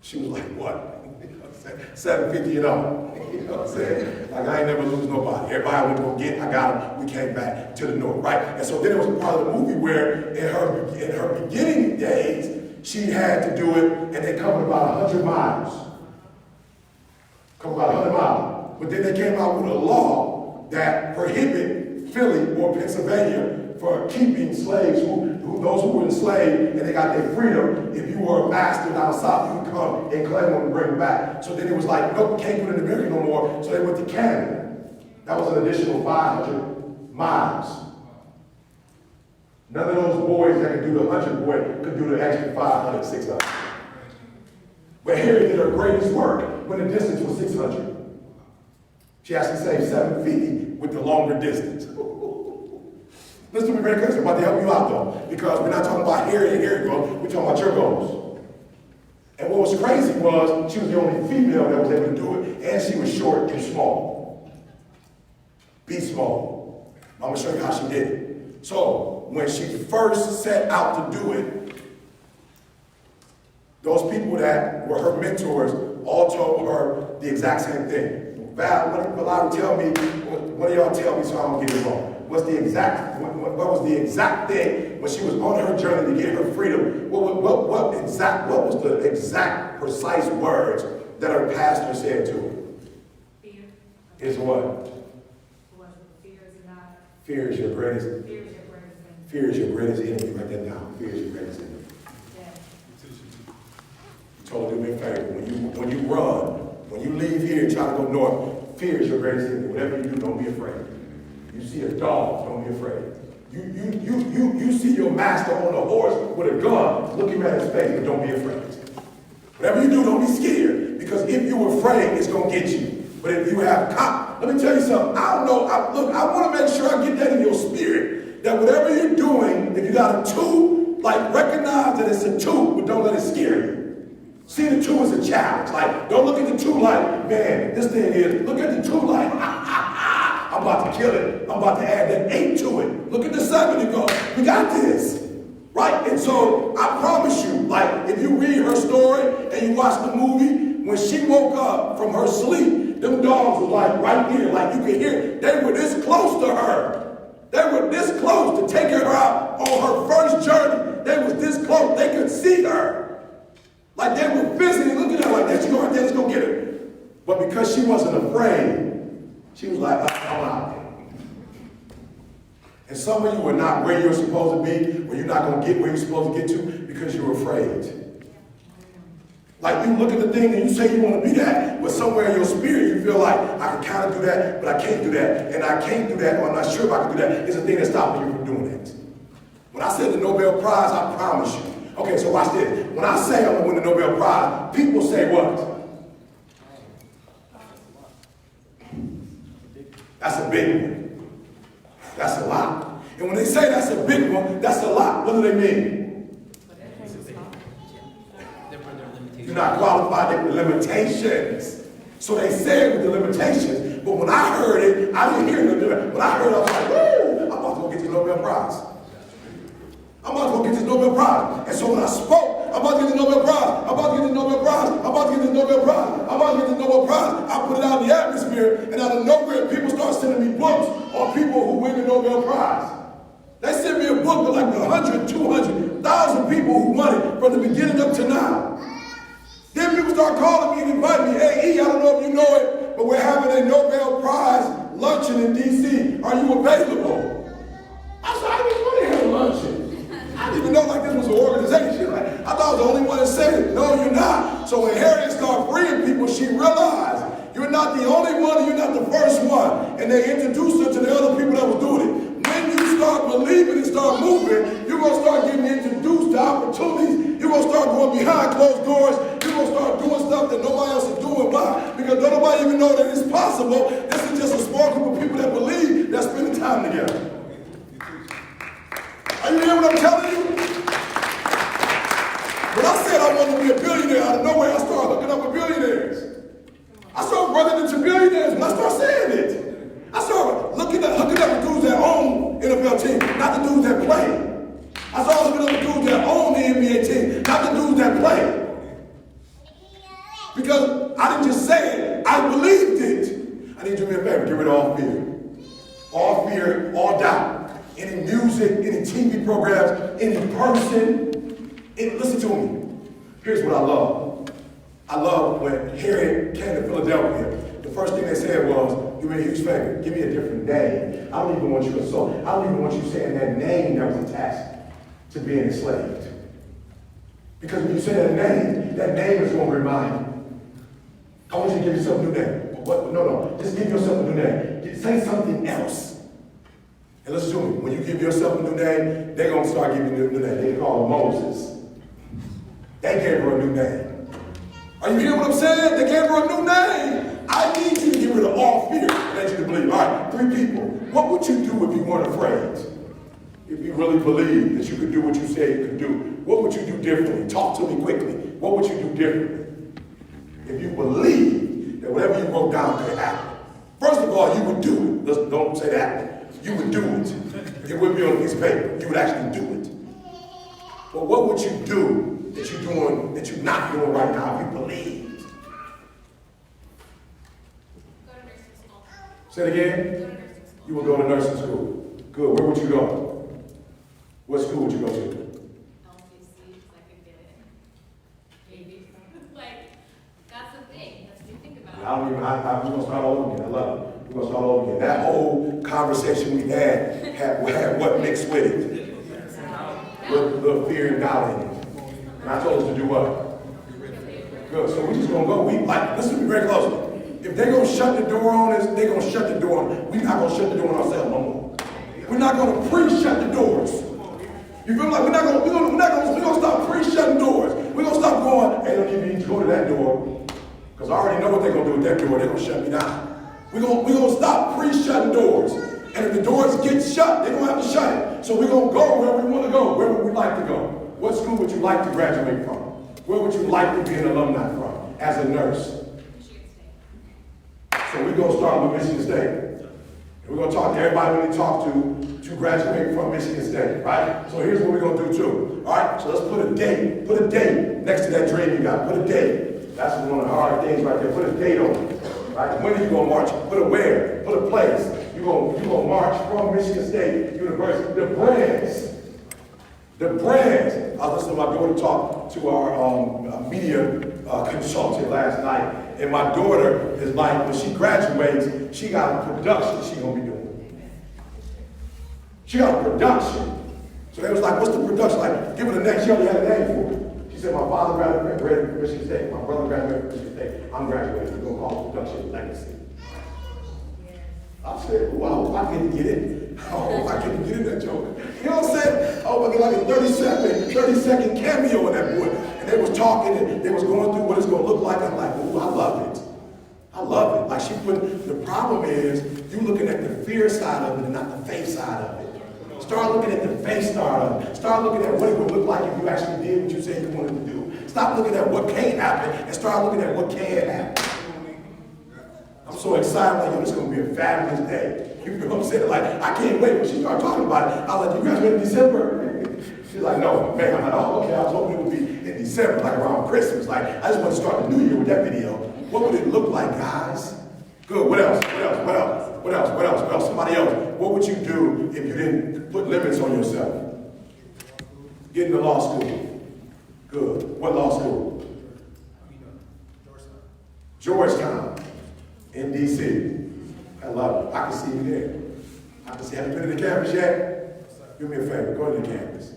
She was like, what? 750-0. You know what I'm saying? Like, I ain't never lose nobody. Everybody I went to go get, I got them. We came back to the north, right? And so then it was a part of the movie where in her beginning days, she had to do it, and they covered about 100 miles. Covered about 100 miles. But then they came out with a law that prohibit Philly or Pennsylvania for keeping slaves, those who were enslaved and they got their freedom. If you were a master down south, you could come and claim them and bring them back. So then it was like, nope, can't put it in America no more. So they went to Canada. That was an additional 500 miles. None of those boys that could do the 100 boy could do the extra 500, 600. But Harriet did her greatest work when the distance was 600. She actually saved 750 with the longer distance. Listen to me very carefully. I'm about to help you out though, because we're not talking about Harriet and Harriet goals, we're talking about your goals. And what was crazy was she was the only female that was able to do it, and she was short and small. Be small. I'm gonna show you how she did it. So when she first set out to do it, those people that were her mentors all told her the exact same thing. Val, what do y'all tell me so I don't get it wrong? What was the exact thing when she was on her journey to get her freedom? What was the exact precise words that her pastor said to her? Fear. Is what? What? Fear is not. Fear is your greatest. Fear is your greatest enemy. Fear is your greatest enemy. Write that down. Fear is your greatest enemy. Yeah. Told her to do me a favor. When you run, when you leave here and try to go north, fear is your greatest enemy. Whatever you do, don't be afraid. You see a dog, don't be afraid. You see your master on a horse with a gun, look him at his face, but don't be afraid. Whatever you do, don't be scared. Because if you're afraid, it's going to get you. But if you have let me tell you something. I don't know. Look, I want to make sure I get that in your spirit. That whatever you're doing, if you got a two, like recognize that it's a two, but don't let it scare you. See the two as a challenge. Like, don't look at the two like, man, this thing is, look at the two like, I'm about to kill it. I'm about to add that 8 to it. Look at the 7 and go, we got this. Right? And so I promise you, like, if you read her story and you watch the movie, when she woke up from her sleep, them dogs were like right there, like you could hear, they were this close to her. They were this close to taking her out on her first journey. They was this close. They could see her. Like they were physically looking at her like, there she go right there, let's go get her. But because she wasn't afraid, she was like, I'm out. And some of you are not where you're supposed to be, or you're not going to get where you're supposed to get to because you're afraid. Like you look at the thing and you say you want to be that, but somewhere in your spirit you feel like, I can kind of do that, but I can't do that. And I can't do that, or I'm not sure if I can do that. It's the thing that's stopping you from doing it. When I said the Nobel Prize, I promise you. Okay, so watch this. When I say I'm going to win the Nobel Prize, people say what? That's a big one. That's a lot. And when they say that's a big one, that's a lot. What do they mean? You're not qualified with limitations. So they say it with the limitations, but when I heard it, I didn't hear it. When I heard it, I was like, woo, I'm about to go get the Nobel Prize. I'm about to go get this Nobel Prize. And so when I spoke, I'm about to get the Nobel Prize. I'm about to get the Nobel Prize. I'm about to get the Nobel Prize. I'm about to get the Nobel Prize. I put it out in the atmosphere, and out of nowhere, people start sending me books on people who win the Nobel Prize. They sent me a book with like 100, 200,000 people who won it from the beginning up to now. Then people start calling me and inviting me, hey, E, I don't know if you know it, but we're having a Nobel Prize luncheon in D.C. Are you available? I said, I didn't want to have a luncheon. I didn't even know like this was an organization. Like, I thought I was the only one that said it. No, you're not. So when Harriet started freeing people, she realized you're not the only one and you're not the first one. And they introduced her to the other people that was doing it. When you start believing and start moving, you're going to start getting introduced to opportunities. You're going to start going behind closed doors. You're going to start doing stuff that nobody else is doing. Why? Because don't nobody even know that it's possible. This is just a small group of people that believe that spending time together. Are you hearing what I'm telling you? When I said I wanted to be a billionaire, out of nowhere, I started looking up at billionaires. I started running into billionaires when I started saying it. I started hooking up with dudes that own NFL teams, not the dudes that play. I started looking up with dudes that own the NBA team, not the dudes that play. Because I didn't just say it, I believed it. I need you to do me a favor, get rid of all fear. All fear, all doubt. Any music, any TV programs, any person. Listen to me. Here's what I love. I love when Harriet came to Philadelphia. The first thing they said was, do me a huge favor, give me a different name. I don't even want you to insult. I don't even want you saying that name that was attached to being enslaved. Because when you say that name is going to remind you. I want you to give yourself a new name. What? No. Just give yourself a new name. Say something else. And listen to me. When you give yourself a new name, they're going to start giving you a new name. They call her Moses. They gave her a new name. Are you hearing what I'm saying? They gave her a new name. I need you to get rid of all fear. I need you to believe. All right, 3 people. What would you do if you weren't afraid? If you really believed that you could do what you said you could do, what would you do differently? Talk to me quickly. What would you do differently? If you believe that whatever you wrote down could happen. First of all, you would do it. Don't say that. You would do it. It wouldn't be on a piece of paper. You would actually do it. But what would you do that you're doing, that you're not doing right now if you believed? Go to nursing school. Say it again. Go to nursing school. You will go to nursing school. Good. Where would you go? What school would you go to? LCC, because I could get it. Maybe. Like, that's the thing. That's what you think about. We're going to start all over again. I love it. We're going to start all over again. That whole conversation we had what mixed with it? Little fear and doubt in it. And I told us to do what? Good. So we're just going to go. Listen to me very closely. If they're going to shut the door on us, they're going to shut the door on us. We're not going to shut the door on ourselves no more. We're not going to pre-shut the doors. You feel like we're going to stop pre-shutting doors. We're going to stop going, hey, don't even need to go to that door. Because I already know what they're going to do with that door. They're going to shut me down. We're gonna stop pre-shutting doors. And if the doors get shut, they're going to have to shut it. So we're going to go where we want to go, where we like to go. What school would you like to graduate from? Where would you like to be an alumni from as a nurse? Michigan State. So we're going to start with Michigan State. And we're going to talk to everybody we talk to graduate from Michigan State, right? So here's what we're going to do too. All right, so let's put a date next to that dream you got. Put a date. That's one of the hard things right there. Put a date on it. Right? When are you going to march? Put a where? Put a place. You're going to march from Michigan State University. The brands. I was listening to my daughter talk to our media consultant last night. And my daughter is like, when she graduates, she got a production she's going to be doing. She got a production. So they was like, what's the production? Like, give it a name. She already had a name for it. She said, my father graduated from Michigan State. My brother graduated from Michigan State. I'm graduating. We're going to call it production legacy. I said, wow, I get to get it. Oh, I get to get in that joke. You know what I'm saying? Oh, I get like a 30-second cameo in that boy. And they was talking and they was going through what it's going to look like. I'm like, ooh, I love it. I love it. Like she put, the problem is you looking at the fear side of it and not the faith side of it. Start looking at the faith side of it. Start looking at what it would look like if you actually did what you said you wanted to do. Stop looking at what can't happen and start looking at what can happen. I'm so excited, like, yo, this is going to be a fabulous day. You know what I'm saying? Like, I can't wait. When she started talking about it, I was like, you graduate in December? She's like, no, man. I'm like, oh, okay, I was hoping it would be in December, like around Christmas. Like, I just want to start the new year with that video. What would it look like, guys? Good, what else? Somebody else. What would you do if you didn't put limits on yourself? Get into law school. Good. What law school? Georgetown. In D.C. I love it. I can see you there. I can see. Have you been to the campus yet? Do me a favor. Go to the campus.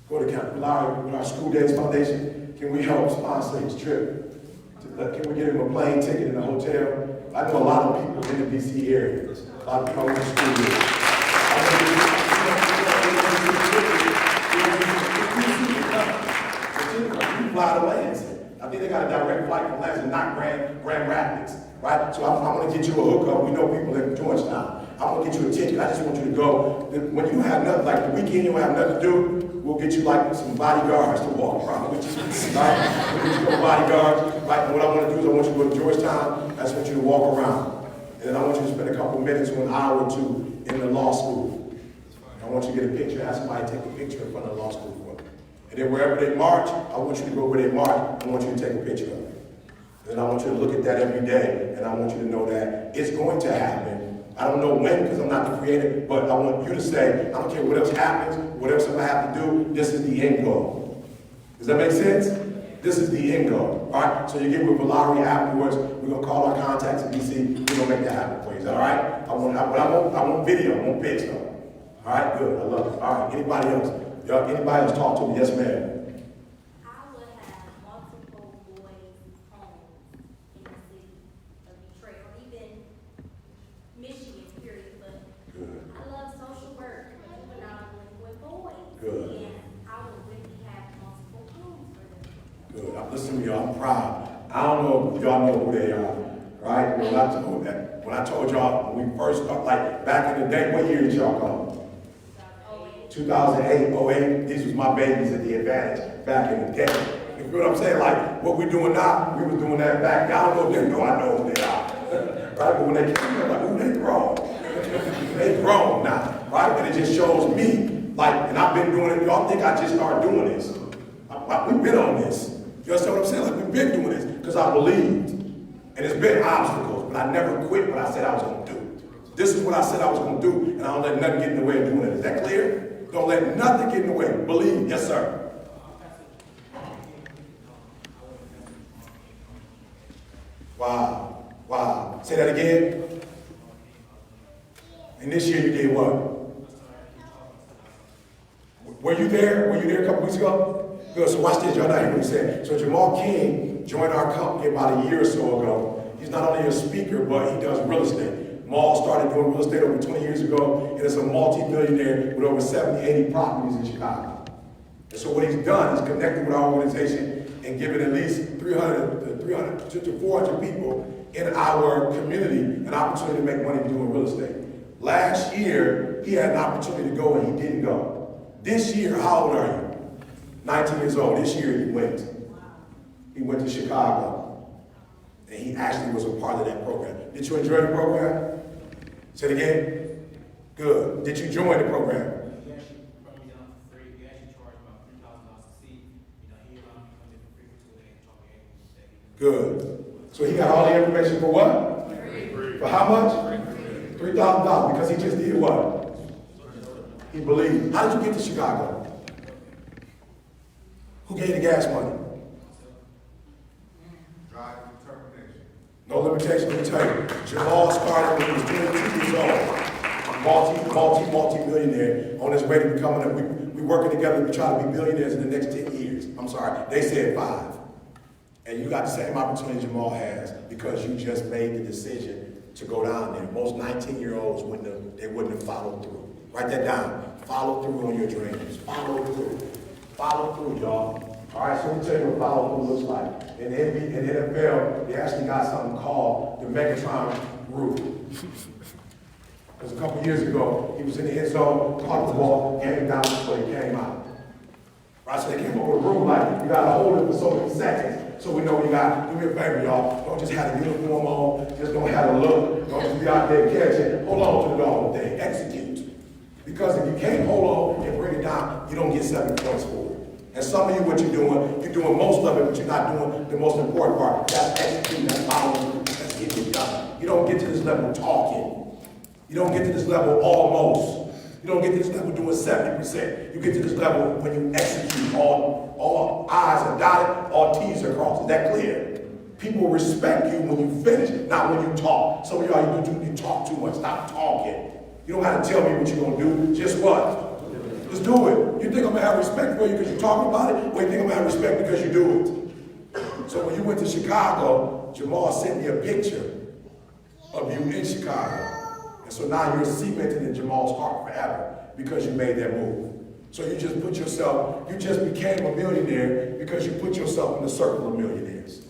Go to campus. With our School Days Foundation, can we help sponsor his trip? Can we get him a plane ticket and a hotel? I know a lot of people in the D.C. area. A lot of people in the school year. You fly to Lansing. I think they got a direct flight from Lansing, not Grand Rapids. Right? So I'm going to get you a hookup. We know people in Georgetown. I'm going to get you a ticket. I just want you to go. When you have nothing, like the weekend you don't have nothing to do, we'll get you like some bodyguards to walk around with you. Right? We'll get you some bodyguards. Right? And what I want to do is I want you to go to Georgetown. I just want you to walk around. And then I want you to spend a couple minutes or an hour or two in the law school. I want you to get a picture. Ask somebody to take a picture in front of the law school for them. And then wherever they march, I want you to go where they march. I want you to take a picture of it. And I want you to look at that every day, and I want you to know that it's going to happen. I don't know when, because I'm not the creator, but I want you to say, I don't care what else happens, what else I have to do, this is the end goal. Does that make sense? This is the end goal. All right? So you get with Valerie afterwards. We're going to call our contacts in DC. We're going to make that happen for you. Is that all right? I want video. I want pics, though. All right? Good. I love it. All right. Anybody else? Anybody else talk to me? Yes, ma'am. Listen to y'all, I'm proud. I don't know if y'all know who they are, right? When I told y'all, when we first started, like back in the day, what year did y'all come? 2008, 08. These was my babies at the Advantage back in the day. You feel what I'm saying? Like what we're doing now, we was doing that back. I don't know if they know I know who they are. Right? But when they came, I'm like, ooh, they grown. They grown now, right? And it just shows me, like, and I've been doing it. Y'all think I just started doing this. We've been on this. You understand what I'm saying? Like, we've been doing this because I believed. And it's been obstacles, but I never quit what I said I was going to do. This is what I said I was going to do, and I don't let nothing get in the way of doing it. Is that clear? Don't let nothing get in the way. Believe. Yes, sir. Wow. Wow. Say that again. And this year you did what? Were you there? Were you there a couple weeks ago? Good, so watch this, y'all not hear what he said. So Jamal King joined our company about a year or so ago. He's not only a speaker, but he does real estate. Jamal started doing real estate over 20 years ago, and is a multi-millionaire with over 70, 80 properties in Chicago. And so what he's done is connected with our organization and given at least 300 to 400 people in our community an opportunity to make money doing real estate. Last year, he had an opportunity to go and he didn't go. This year, how old are you? 19 years old. This year he went. He went to Chicago. And he actually was a part of that program. Did you enjoy the program? Say it again. Good. Did you join the program? He actually brought me down for free. He actually charged about $3,000 a seat. You know, he allowed me to come in for free for 2 days and taught me everything. Good. So he got all the information for what? Free. For how much? $3,000 because he just did what? He believed. How did you get to Chicago? Who gave you the gas money? Drive determination. No limitation, let me tell you. Jamal started when he was 22 years old. Multi-millionaire on his way to becoming we working together to try to be billionaires in the next 10 years. I'm sorry, they said 5. And you got the same opportunity Jamal has because you just made the decision to go down there. Most 19-year-olds wouldn't have followed through. Write that down. Follow through on your dreams. Follow through. Follow through, y'all. All right, so let me tell you what follow through looks like. In the NFL, they actually got something called the Megatron rule. Because a couple years ago, he was in the end zone, caught the ball, handed down before he came out. Right, so they came up with a rule like, you gotta hold it for so many seconds. So we know you got, do me a favor, y'all. Don't just have a uniform on, just don't have a look, don't just be out there catching. Hold on to the whole thing, execute. Because if you can't hold on and bring it down, you don't get 7 points for it. And some of you, what you're doing most of it, but you're not doing the most important part. That's executing, that's following, that's getting it done. You don't get to this level talking. You don't get to this level almost. You don't get to this level doing 70%. You get to this level when you execute. All I's are dotted, all T's are crossed. Is that clear? People respect you when you finish, not when you talk. Some of y'all, you talk too much. Stop talking. You don't have to tell me what you're going to do. Just what? Just do it. You think I'm going to have respect for you because you're talking about it, or you think I'm going to have respect because you do it? So when you went to Chicago, Jamal sent me a picture of you in Chicago. And so now you're cemented in Jamal's heart forever because you made that move. So you just became a millionaire because you put yourself in the circle of millionaires.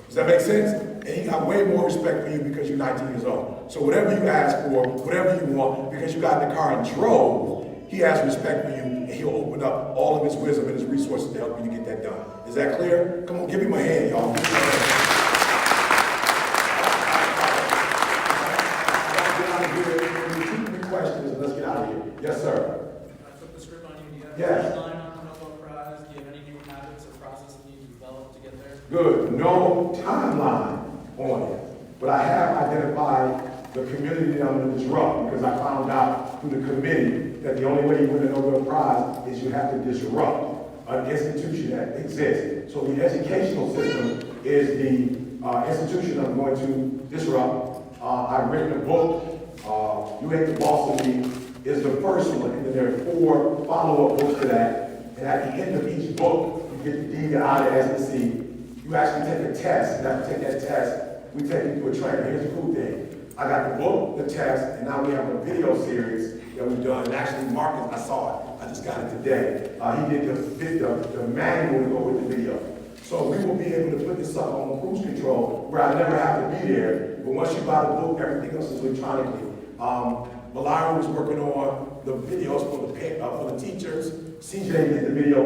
Does that make sense? And he got way more respect for you because you're 19 years old. So whatever you ask for, whatever you want, because you got in the car and drove, he has respect for you and he'll open up all of his wisdom and his resources to help you to get that done. Is that clear? Come on, give him a hand, y'all. Questions, let's get out of here. Yes, sir. I took the script on you. Do you have Yes. a timeline on the Nobel Prize? Do you have any new habits or processes you need to develop to get there? Good. No timeline on it. But I have identified the community that I'm going to disrupt because I found out through the committee that the only way you win a Nobel Prize is you have to disrupt an institution that exists. So the educational system is the institution I'm going to disrupt. I've written a book. You Hate the Boss of Me is the first one, and then there are 4 follow-up books to that. And at the end of each book, you get the D, the I, the S, the C. You actually take a test, and after you take that test, we take you to a trainer. Here's the cool thing. I got the book, the test, and now we have a video series that we've done. And actually, Marcus, I saw it. I just got it today. He did the manual to go with the video. So we will be able to put this up on cruise control where I never have to be there. But once you buy the book, everything else is electronically. Malari was working on the videos for the teachers. CJ did the video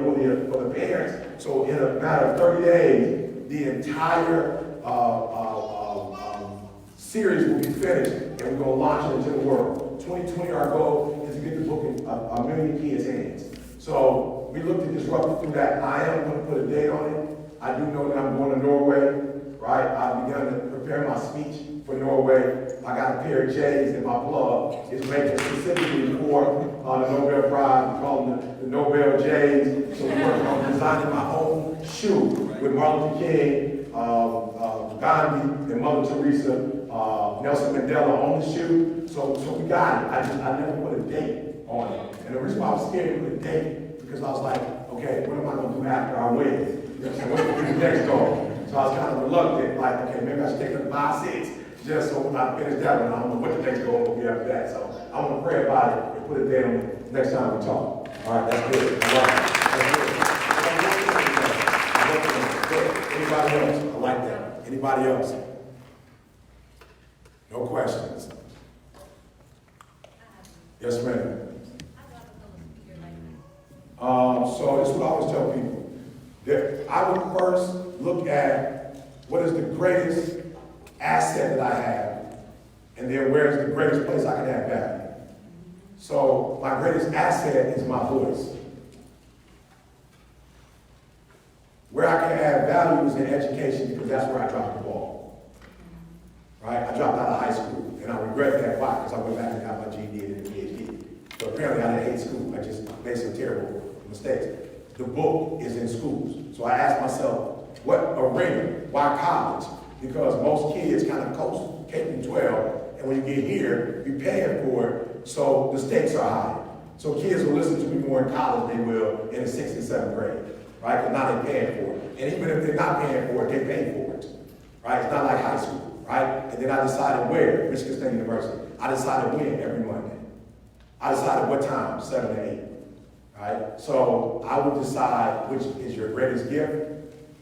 for the parents. So in a matter of 30 days, the entire series will be finished, and we're going to launch it into the world. 2020, our goal is to get the book in a million kids' hands. So we look to disrupt it through that. I am going to put a date on it. I do know that I'm going to Norway, right? I've begun to prepare my speech for Norway. I got a pair of J's in my plug. It's making specifically for the Nobel Prize. We call them the Nobel J's. So we're working on designing my own shoe with Martin Luther King, Gandhi, and Mother Teresa, Nelson Mandela on the shoe. So we got it. I never put a date on it. And the reason why I was scared to put a date, because I was like, okay, what am I going to do after I win? You know what I'm saying? What's the next goal? So I was kind of reluctant, like, okay, maybe I should take it to 5, 6. just so when I finish that one, I don't know what the next goal will be after that. So I want to pray about it and put it down next time we talk. All right, that's good. All right, that's good. Anybody else? I like that. Anybody else? No questions. Yes, ma'am. So this is what I always tell people. That I would first look at what is the greatest asset that I have, and then where is the greatest place I can add value. So my greatest asset is my voice. Where I can add value is in education, because that's where I dropped the ball. Right? I dropped out of high school, and I regret that. Why? Because I went back and got my GED and a PhD. So apparently I didn't hate school. I just made some terrible mistakes. The book is in schools. So I asked myself, what arena? Why college? Because most kids kind of coast K through 12, and when you get here, you're paying for it, so the stakes are high. So kids will listen to me more in college than they will in the 6th and 7th grade, right? Because now they're paying for it. And even if they're not paying for it, they pay for it, right? It's not like high school, right? And then I decided where, Michigan State University. I decided when every Monday. I decided what time, 7 to 8. Right? So I would decide which is your greatest gift,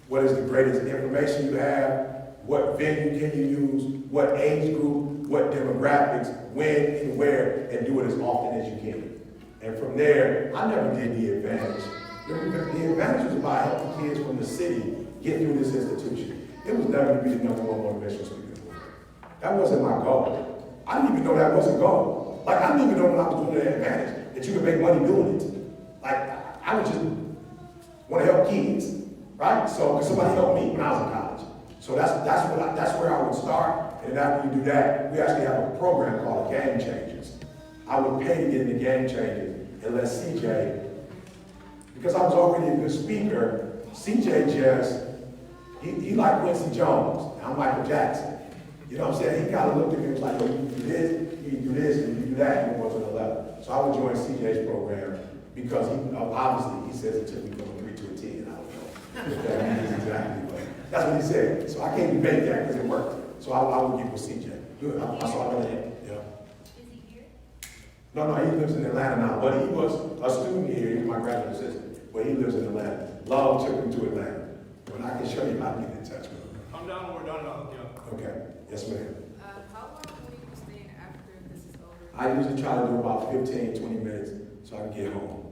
what is the greatest information you have, what venue can you use, what age group, what demographics, when and where, and do it as often as you can. And from there, I never did the advantage. The advantage was about helping kids from the city get through this institution. It was never to be the #1 motivational speaker. That wasn't my goal. I didn't even know that wasn't a goal. Like, I didn't even know when I was doing the advantage that you could make money doing it. Like, I would just want to help kids, right? So, because somebody helped me when I was in college. So that's where I would start. And after you do that, we actually have a program called Game Changers. I would pay to get into Game Changers and let CJ, because I was already a good speaker, CJ just, he like Quincy Jones. I'm Michael Jackson. You know what I'm saying? He kind of looked at me and was like, oh, you do this, and you do that, and you go to the level. So I would join CJ's program. Because obviously, he says it took me from a 3 to a 10. I don't know if that means exactly, but that's what he said. So I can't debate that because it worked. So I would get with CJ. Good. I saw it in. Yeah. Is he here? No, he lives in Atlanta now. But he was a student here. He was my graduate assistant. But he lives in Atlanta. Love took him to Atlanta. But I can show you how to get in touch with him. Come down when we're done, I'll hook you up. Okay. Yes, ma'am. How long will you stay after this is over? I usually try to do about 15, 20 minutes so I can get home.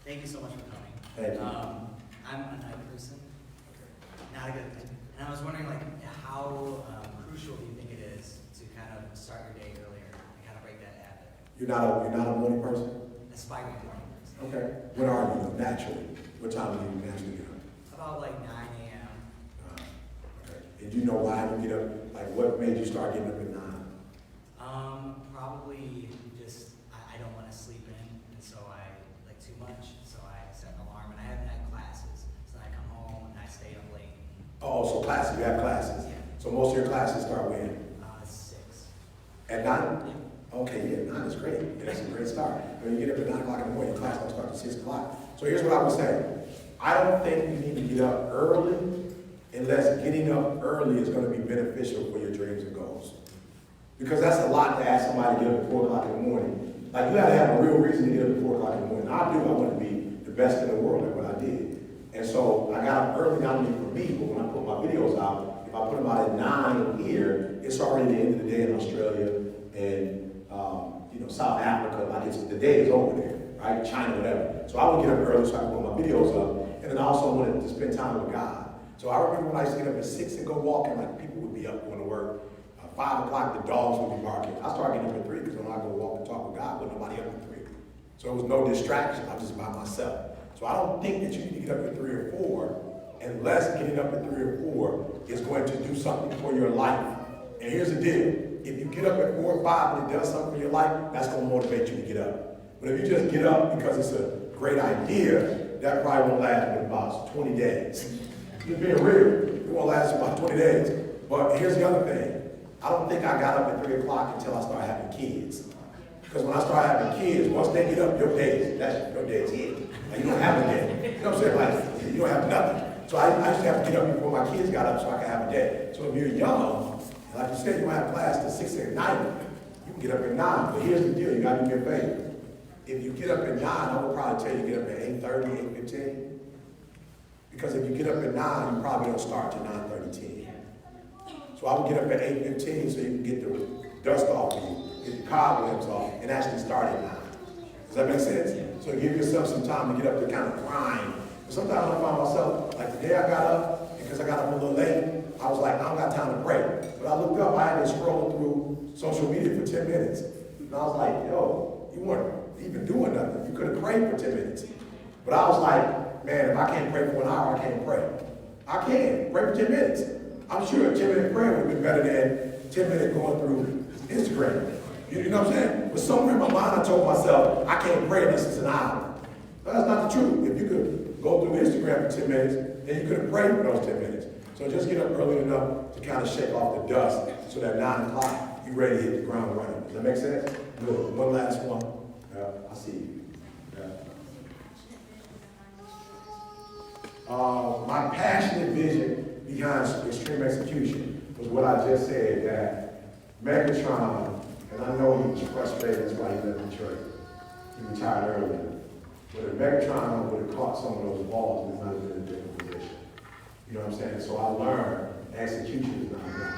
Thank you so much for coming. Thank you. I'm a night person, not a good thing. And I was wondering, like, how crucial do you think it is to kind of start your day earlier and kind of break that habit? You're not a morning person? Aspiring morning person. Okay. When are you naturally? What time do you naturally get up? About like 9 a.m. Okay. And do you know why you get up? Like, what made you start getting up at 9? Probably just I don't want to sleep in, and so I like too much. So I set an alarm, and I have night classes. So I come home and I stay up late. Oh, so classes, you have classes. Yeah. So most of your classes start when? 6. At 9? Yeah. Okay, yeah, 9 is great. Yeah, that's a great start. When you get up at 9 o'clock in the morning, your class don't start at 6 o'clock. So here's what I would say. I don't think you need to get up early unless getting up early is going to be beneficial for your dreams and goals. Because that's a lot to ask somebody to get up at 4 o'clock in the morning. Like, you got to have a real reason to get up at 4 o'clock in the morning. I do. I want to be the best in the world at what I did. And so I got up early, not only for me, but when I put my videos out, if I put them out at 9 here, it's already the end of the day in Australia and South Africa. Like, the day is over there, right? China, whatever. So I would get up early so I could put my videos up. And then I also wanted to spend time with God. So I remember when I used to get up at 6 and go walking, like, people would be up going to work. 5 o'clock, the dogs would be barking. I started getting up at 3 because when I go walk and talk with God, with nobody up at 3. So it was no distraction. I was just by myself. So I don't think that you need to get up at 3 or 4 unless getting up at 3 or 4 is going to do something for your life. And here's the deal. If you get up at 4 or 5 and it does something for your life, that's going to motivate you to get up. But if you just get up because it's a great idea, that probably won't last but about 20 days. Just being real, it won't last about 20 days. But here's the other thing. I don't think I got up at 3 o'clock until I started having kids. Because when I start having kids, once they get up, your day is hit. Like, you don't have a day. You know what I'm saying? Like, you don't have nothing. So I used to have to get up before my kids got up so I could have a day. So if you're young, like you said, you don't have class till 6 at night, you can get up at 9. But here's the deal, you gotta do me a favor. If you get up at 9, I would probably tell you to get up at 8:30, 8:15. Because if you get up at 9, you probably don't start till 9:30, 10. So I would get up at 8:15 so you can get the dust off you, get the cobwebs off, and actually start at 9. Does that make sense? So give yourself some time to get up to kind of grind. But sometimes I find myself, like the day I got up, because I got up a little late, I was like, I don't got time to pray. But I looked up, I had been scrolling through social media for 10 minutes. And I was like, yo, you weren't even doing nothing. You could have prayed for 10 minutes. But I was like, man, if I can't pray for an hour, I can't pray. I can. Pray for 10 minutes. I'm sure a 10-minute prayer would have been better than 10 minutes going through Instagram. You know what I'm saying? But somewhere in my mind, I told myself, I can't pray unless it's an hour. But that's not the truth. If you could go through Instagram for 10 minutes, then you could have prayed for those 10 minutes. So just get up early enough to kind of shake off the dust so that 9 o'clock, you're ready to hit the ground running. Does that make sense? Good. One last one. I see you. My passionate vision behind extreme execution was what I just said, that Megatron, and I know he was frustrated, that's why he left the church. He retired earlier. But if Megatron would have caught some of those balls, we might have been in a different position. You know what I'm saying? So I learned execution is not enough.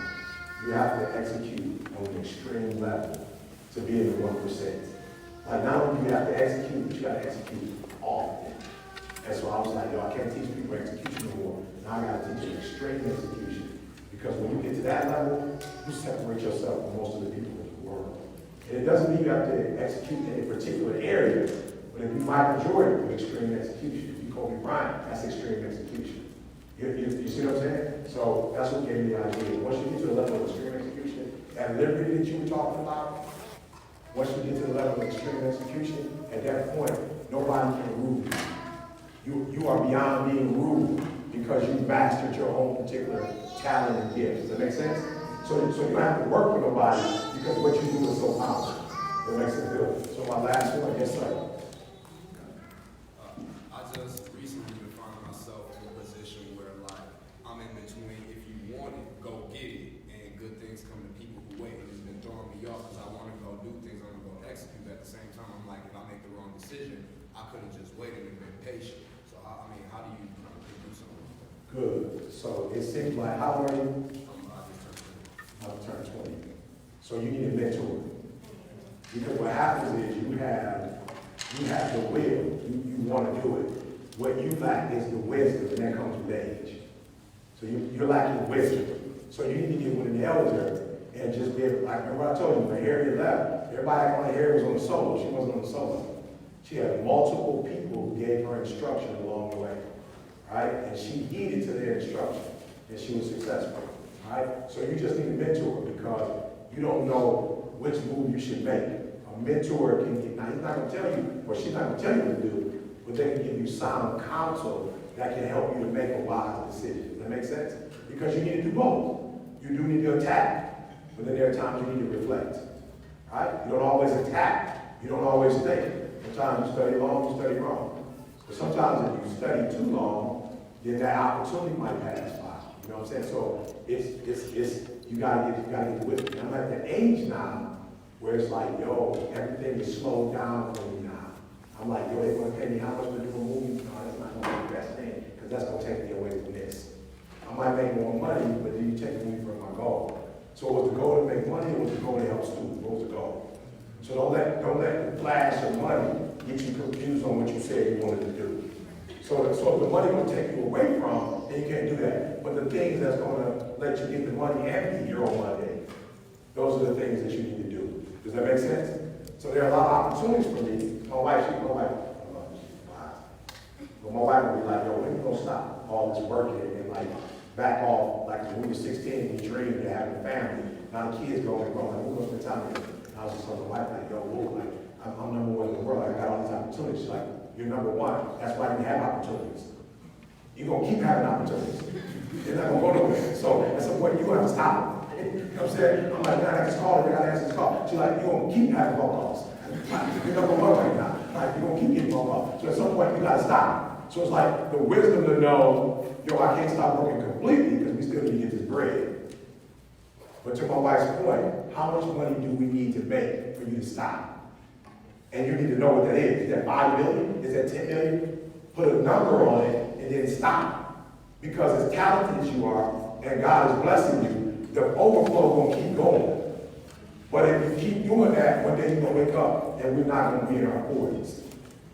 You have to execute on an extreme level to be in the 1%. Like not only do you have to execute, but you got to execute all of it. And so I was like, yo, I can't teach people execution no more. Now I got to teach them extreme execution. Because when you get to that level, you separate yourself from most of the people in the world. And it doesn't mean you have to execute in a particular area, but if you Michael Jordan with extreme execution, if you Kobe Bryant, that's extreme execution. You see what I'm saying? So that's what gave me the idea. Once you get to the level of extreme execution, that liberty that you were talking about, once you get to the level of extreme execution, at that point, nobody can rule you. You are beyond being ruled because you mastered your own particular talent and gift. Does that make sense? So you don't have to work for nobody because what you do is so powerful. That makes it good. So my last one, yes sir. I just recently been finding myself in a position where like I'm in between if you want it, go get it, and good things come to people who wait. And it's been throwing me off because I want to go do things, I want to go execute. At the same time, I'm like, if I make the wrong decision, I could have just waited and been patient. So I mean, how do you do something like that? Good. So it seems like, how old are you? I just turned 20. I've turned 20. So you need a mentor. Because what happens is you have the will, you want to do it. What you lack is the wisdom, and that comes with age. So you're lacking wisdom. So you need to get with an elder and just be able, like remember I told you, when Harriet left, everybody acted like Harriet was on the solo. She wasn't on the solo. She had multiple people who gave her instruction along the way. Right? And she heeded to their instruction, and she was successful. Right? So you just need a mentor because you don't know which move you should make. A mentor can get, now he's not going to tell you, or she's not going to tell you what to do, but they can give you sound counsel that can help you to make a wise decision. Does that make sense? Because you need to do both. You do need to attack, but then there are times you need to reflect. Right? You don't always attack. You don't always think. Sometimes you study long, you study wrong. But sometimes if you study too long, then that opportunity might pass by. You know what I'm saying? So it's you gotta get with it. I'm at the age now where it's like, yo, everything is slowed down for me now. I'm like, yo, they're gonna pay me how much to do a movie? No, that's not gonna be the best thing, because that's gonna take me away from this. I might make more money, but then you take me from my goal. So was the goal to make money, or was the goal to help students? What was the goal? So don't let the flash of money get you confused on what you said you wanted to do. So if the money will take you away from, then you can't do that. But the things that's going to let you get the money and be your own money, those are the things that you need to do. Does that make sense? So there are a lot of opportunities for me. My wife, she's wise. But my wife will be like, yo, when you going to stop all this working and like back off? Like when we were 16, we dreamed of having a family. Now the kids growing and growing. Like, we're going to spend time together. I was just telling my wife, like, yo, whoa, like, I'm number one in the world. I got all these opportunities. She's like, you're number one. That's why you have opportunities. You're going to keep having opportunities. You're not going to go nowhere. So at some point, you're going to have to stop. You know what I'm saying? I'm like, man, I got this call. I got to answer this call. She's like, you're going to keep having phone calls. You're number one right now. Like, you're going to keep getting phone calls. So at some point, you got to stop. So it's like the wisdom to know, yo, I can't stop working completely because we still need to get this bread. But to my wife's point, how much money do we need to make for you to stop? And you need to know what that is. Is that 5 million? Is that 10 million? Put a number on it and then stop. Because as talented as you are and God is blessing you, the overflow will keep going. But if you keep doing that, one day you're going to wake up and we're not going to be in our 40s.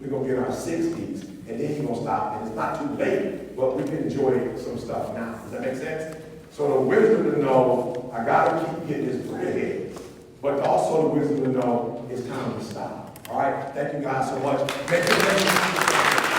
We're going to be in our 60s, and then you're going to stop. And it's not too late, but we can enjoy some stuff now. Does that make sense? So the wisdom to know, I got to keep getting this bread. But also the wisdom to know it's time to stop. All right? Thank you guys so much. Make sure